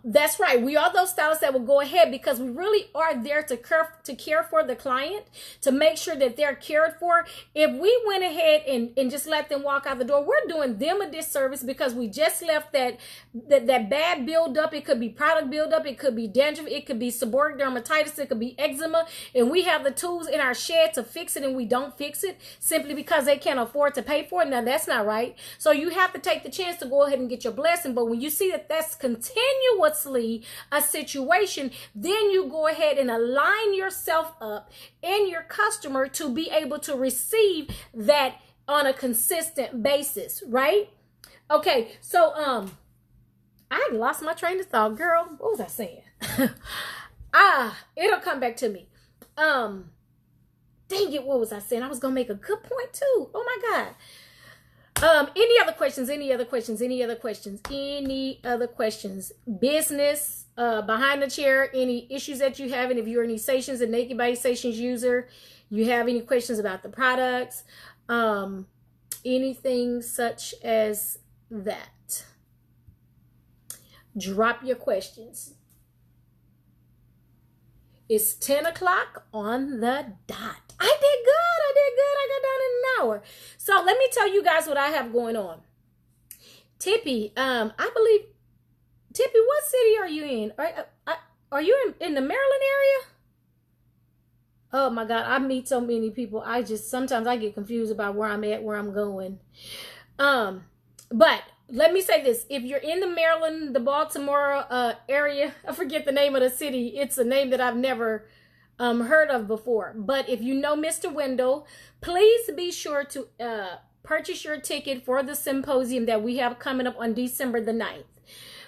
That's right. We are those stylists that will go ahead because we really are there to care for the client, to make sure that they're cared for. If we went ahead and just let them walk out the door, we're doing them a disservice because we just left that bad buildup. It could be product buildup. It could be dandruff. It could be seborrheic dermatitis. It could be eczema. And we have the tools in our shed to fix it, and we don't fix it simply because they can't afford to pay for it. Now, that's not right. So you have to take the chance to go ahead and get your blessing. But when you see that that's continuously a situation, then you go ahead and align yourself up and your customer to be able to receive that on a consistent basis, right? Okay, so I lost my train of thought, girl. What was I saying? It'll come back to me. Dang it, what was I saying? I was gonna make a good point too. Oh my God. Any other questions? Business, behind the chair, any issues that you have, and if you're any Sessions and Naked Body Sessions user, you have any questions about the products, anything such as that, drop your questions. It's 10 o'clock on the dot. I did good. I got done in an hour. So let me tell you guys what I have going on. Tippy, I believe, Tippy, what city are you in? Are you in the Maryland area? Oh my God, I meet so many people. Sometimes I get confused about where I'm at, where I'm going. But let me say this. If you're in the Maryland, the Baltimore area, I forget the name of the city. It's a name that I've never heard of before. But if you know Mr. Wendell, please be sure to purchase your ticket for the symposium that we have coming up on December the 9th.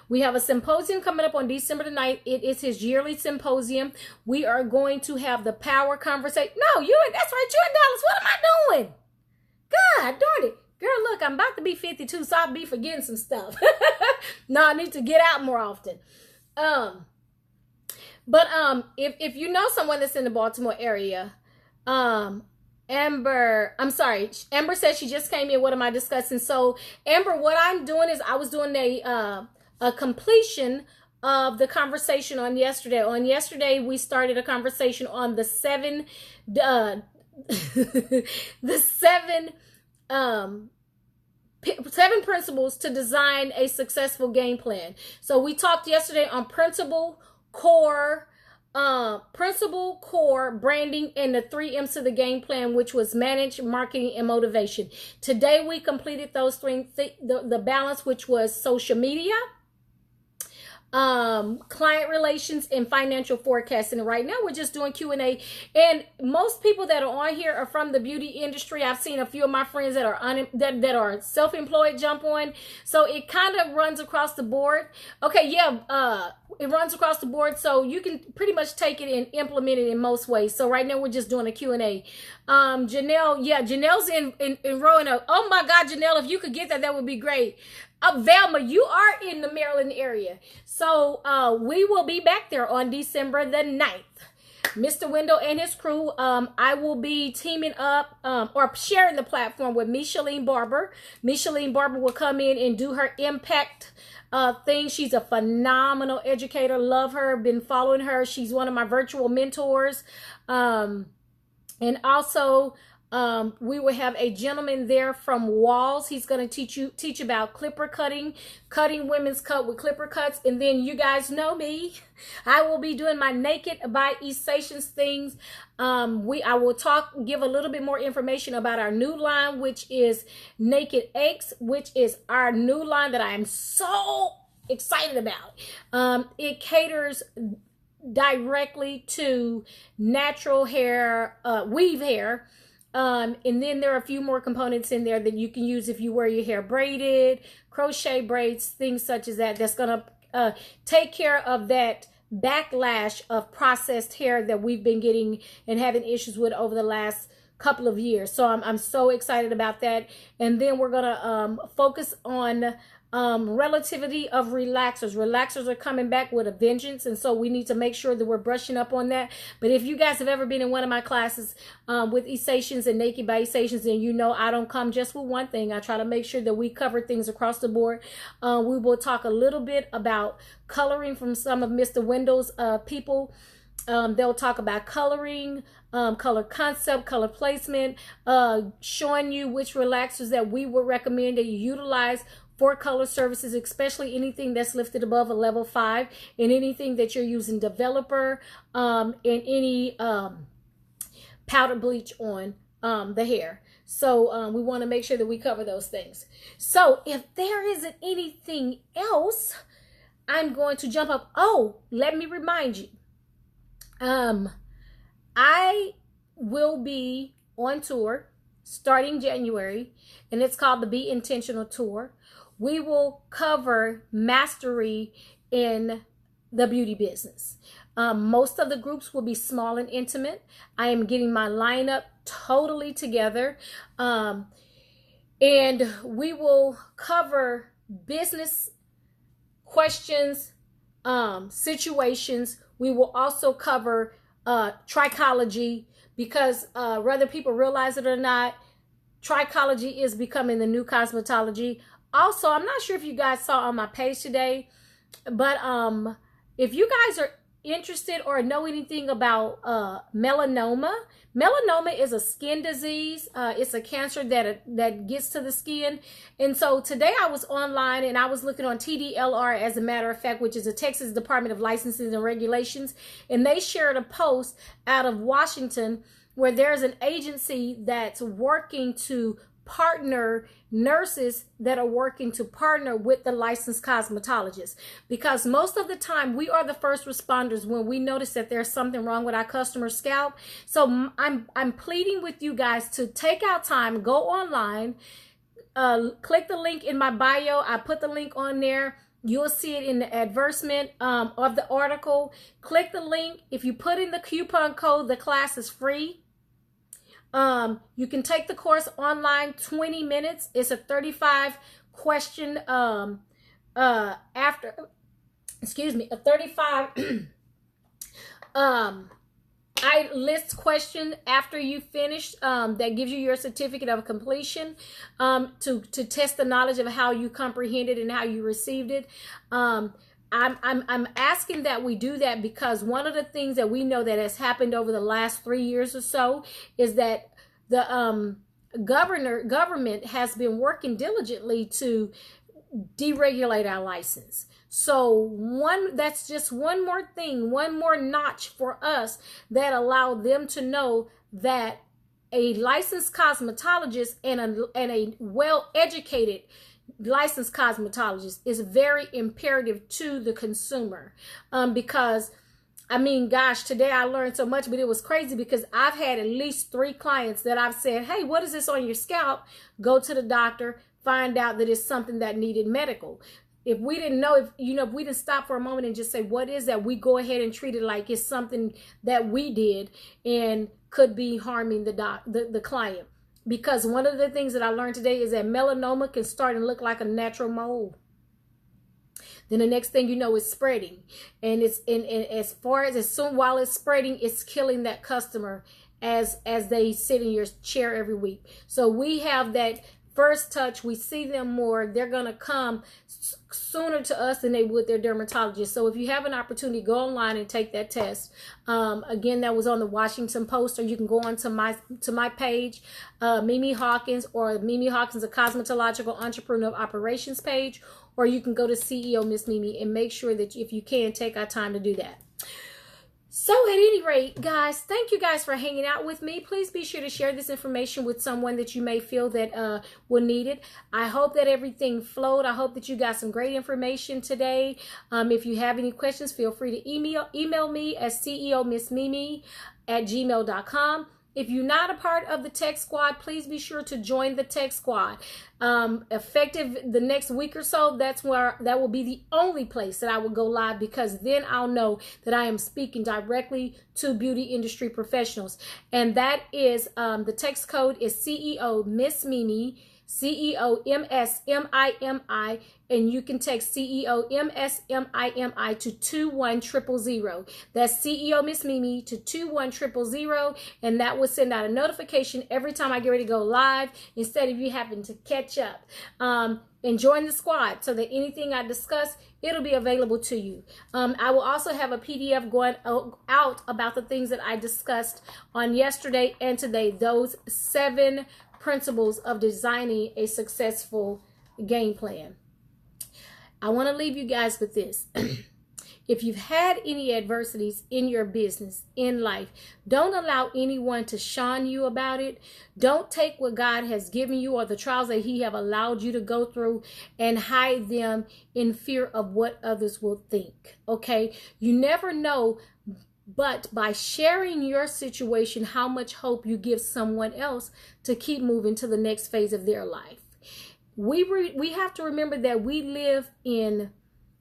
We have a symposium coming up on December the 9th. It is his yearly symposium. We are going to have the power conversation. No, that's right. You're in Dallas. What am I doing? God darn it. Girl, look, I'm about to be 52, so I'll be forgetting some stuff. No, I need to get out more often. But if you know someone that's in the Baltimore area, Amber, I'm sorry, Amber said she just came in. What am I discussing? So Amber, what I'm doing is I was doing a completion of the conversation on yesterday. On yesterday, we started a conversation on the the um seven principles to design a successful game plan. So we talked yesterday on core, branding, and the 3 M's to the game plan, which was manage, marketing, and motivation. Today we completed those three, the balance, which was social media, client relations, and financial forecasting. And right now we're just doing Q&A, and most people that are on here are from the beauty industry. I've seen a few of my friends that are that are self-employed jump on, so it kind of runs across the board. Okay, yeah, it runs across the board, so you can pretty much take it and implement it in most ways. So right now we're just doing a Q&A. Janelle, yeah, Janelle's in rowing up. Oh my God, Janelle, if you could get that, that would be great. Velma, you are in the Maryland area. So we will be back there on December the 9th. Mr. Wendell and his crew, I will be teaming up or sharing the platform with Micheline Barber. Micheline Barber will come in and do her impact thing. She's a phenomenal educator. Love her. Been following her. She's one of my virtual mentors. And also, we will have a gentleman there from Walls. He's going to teach about clipper cutting women's cut with clipper cuts. And then you guys know me. I will be doing my Naked by Essations things. I will give a little bit more information about our new line, which is Naked X, which is our new line that I am so excited about. It caters directly to natural hair, weave hair. And then there are a few more components in there that you can use if you wear your hair braided, crochet braids, things such as that. That's going to take care of that backlash of processed hair that we've been getting and having issues with over the last couple of years. So I'm so excited about that. And then we're going to focus on relativity of relaxers. Relaxers are coming back with a vengeance, and so we need to make sure that we're brushing up on that. But if you guys have ever been in one of my classes with Essations and Naked by Essations, then you know I don't come just with one thing. I try to make sure that we cover things across the board. We will talk a little bit about coloring from some of Mr. Wendell's people. They'll talk about coloring, color concept, color placement, showing you which relaxers that we would recommend that you utilize for color services, especially anything that's lifted above a level 5, and anything that you're using developer and any powder bleach on the hair. So we want to make sure that we cover those things. So if there isn't anything else, I'm going to jump up. Oh, let me remind you. I will be on tour starting January, and it's called the Be Intentional Tour. We will cover mastery in the beauty business. Most of the groups will be small and intimate. I am getting my lineup totally together. And we will cover business questions, situations. We will also cover trichology, because whether people realize it or not, trichology is becoming the new cosmetology. Also, I'm not sure if you guys saw on my page today, but if you guys are interested or know anything about melanoma is a skin disease. It's a cancer that gets to the skin. And so today I was online and I was looking on TDLR, as a matter of fact, which is the Texas Department of Licensing and Regulations, and they shared a post out of Washington where there's an agency that's working to partner nurses that are working to partner with the licensed cosmetologists, because most of the time we are the first responders when we notice that there's something wrong with our customer's scalp. So I'm pleading with you guys to take out time, go online, click the link in my bio. I put the link on there. You'll see it in the advertisement of the article. Click the link. If you put in the coupon code, the class is free. You can take the course online, 20 minutes. It's a 35 question after, excuse me, a 35 I list question after you finish that gives you your certificate of completion to test the knowledge of how you comprehended and how you received it. I'm asking that we do that because one of the things that we know that has happened over the last 3 years or so is that the government has been working diligently to deregulate our license. So that's just one more thing, one more notch for us that allow them to know that a licensed cosmetologist and a well-educated licensed cosmetologist is very imperative to the consumer. Because I mean, gosh, today I learned so much, but it was crazy because I've had at least 3 clients that I've said, hey, what is this on your scalp? Go to the doctor, find out that it's something that needed medical. If we didn't know, if we didn't stop for a moment and just say, what is that? We go ahead and treat it like it's something that we did and could be harming the client. Because one of the things that I learned today is that melanoma can start and look like a natural mole. Then the next thing you know, it's spreading. And while it's spreading, it's killing that customer as they sit in your chair every week. So we have that first touch, we see them more. They're going to come sooner to us than they would their dermatologist. So if you have an opportunity, go online and take that test. Again, that was on the Washington Post, or you can go on to my page, Mimi Hawkins, or Mimi Hawkins, a cosmetological entrepreneur operations page, or you can go to CEO Miss Mimi and make sure that if you can, take our time to do that. So at any rate, guys, thank you guys for hanging out with me. Please be sure to share this information with someone that you may feel that will need it. I hope that everything flowed. I hope that you got some great information today. If you have any questions, feel free to email me at ceomissmimi@gmail.com. If you're not a part of the Tech Squad, please be sure to join the Tech Squad. Effective the next week or so, that will be the only place that I will go live, because then I'll know that I am speaking directly to beauty industry professionals. And that is, the text code is CEO Miss Mimi, CEO MSMIMI, and you can text CEO MSMIMI to 21000. That's CEO Miss Mimi to 21000, and that will send out a notification every time I get ready to go live, instead of you having to catch up. And join the squad so that anything I discuss, it'll be available to you. I will also have a PDF going out about the things that I discussed on yesterday and today, those 7 principles of designing a successful game plan. I want to leave you guys with this. If you've had any adversities in your business, in life, don't allow anyone to shun you about it. Don't take what God has given you or the trials that He have allowed you to go through and hide them in fear of what others will think. Okay? You never know, but by sharing your situation, how much hope you give someone else to keep moving to the next phase of their life. We have to remember that we live in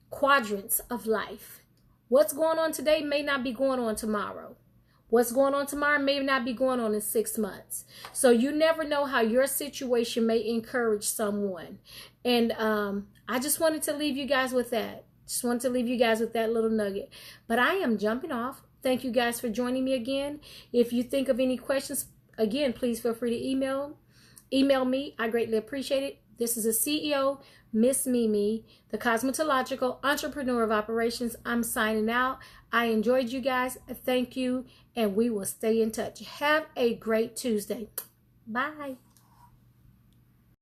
quadrants of life. What's going on today may not be going on tomorrow. What's going on tomorrow may not be going on in 6 months. So you never know how your situation may encourage someone. And I just wanted to leave you guys with that. Just wanted to leave you guys with that little nugget. But I am jumping off. Thank you guys for joining me again. If you think of any questions, again, please feel free to email me. I greatly appreciate it. This is a CEO Miss Mimi, the cosmetological entrepreneur of operations. I'm signing out. I enjoyed you guys. Thank you, and we will stay in touch. Have a great Tuesday. Bye.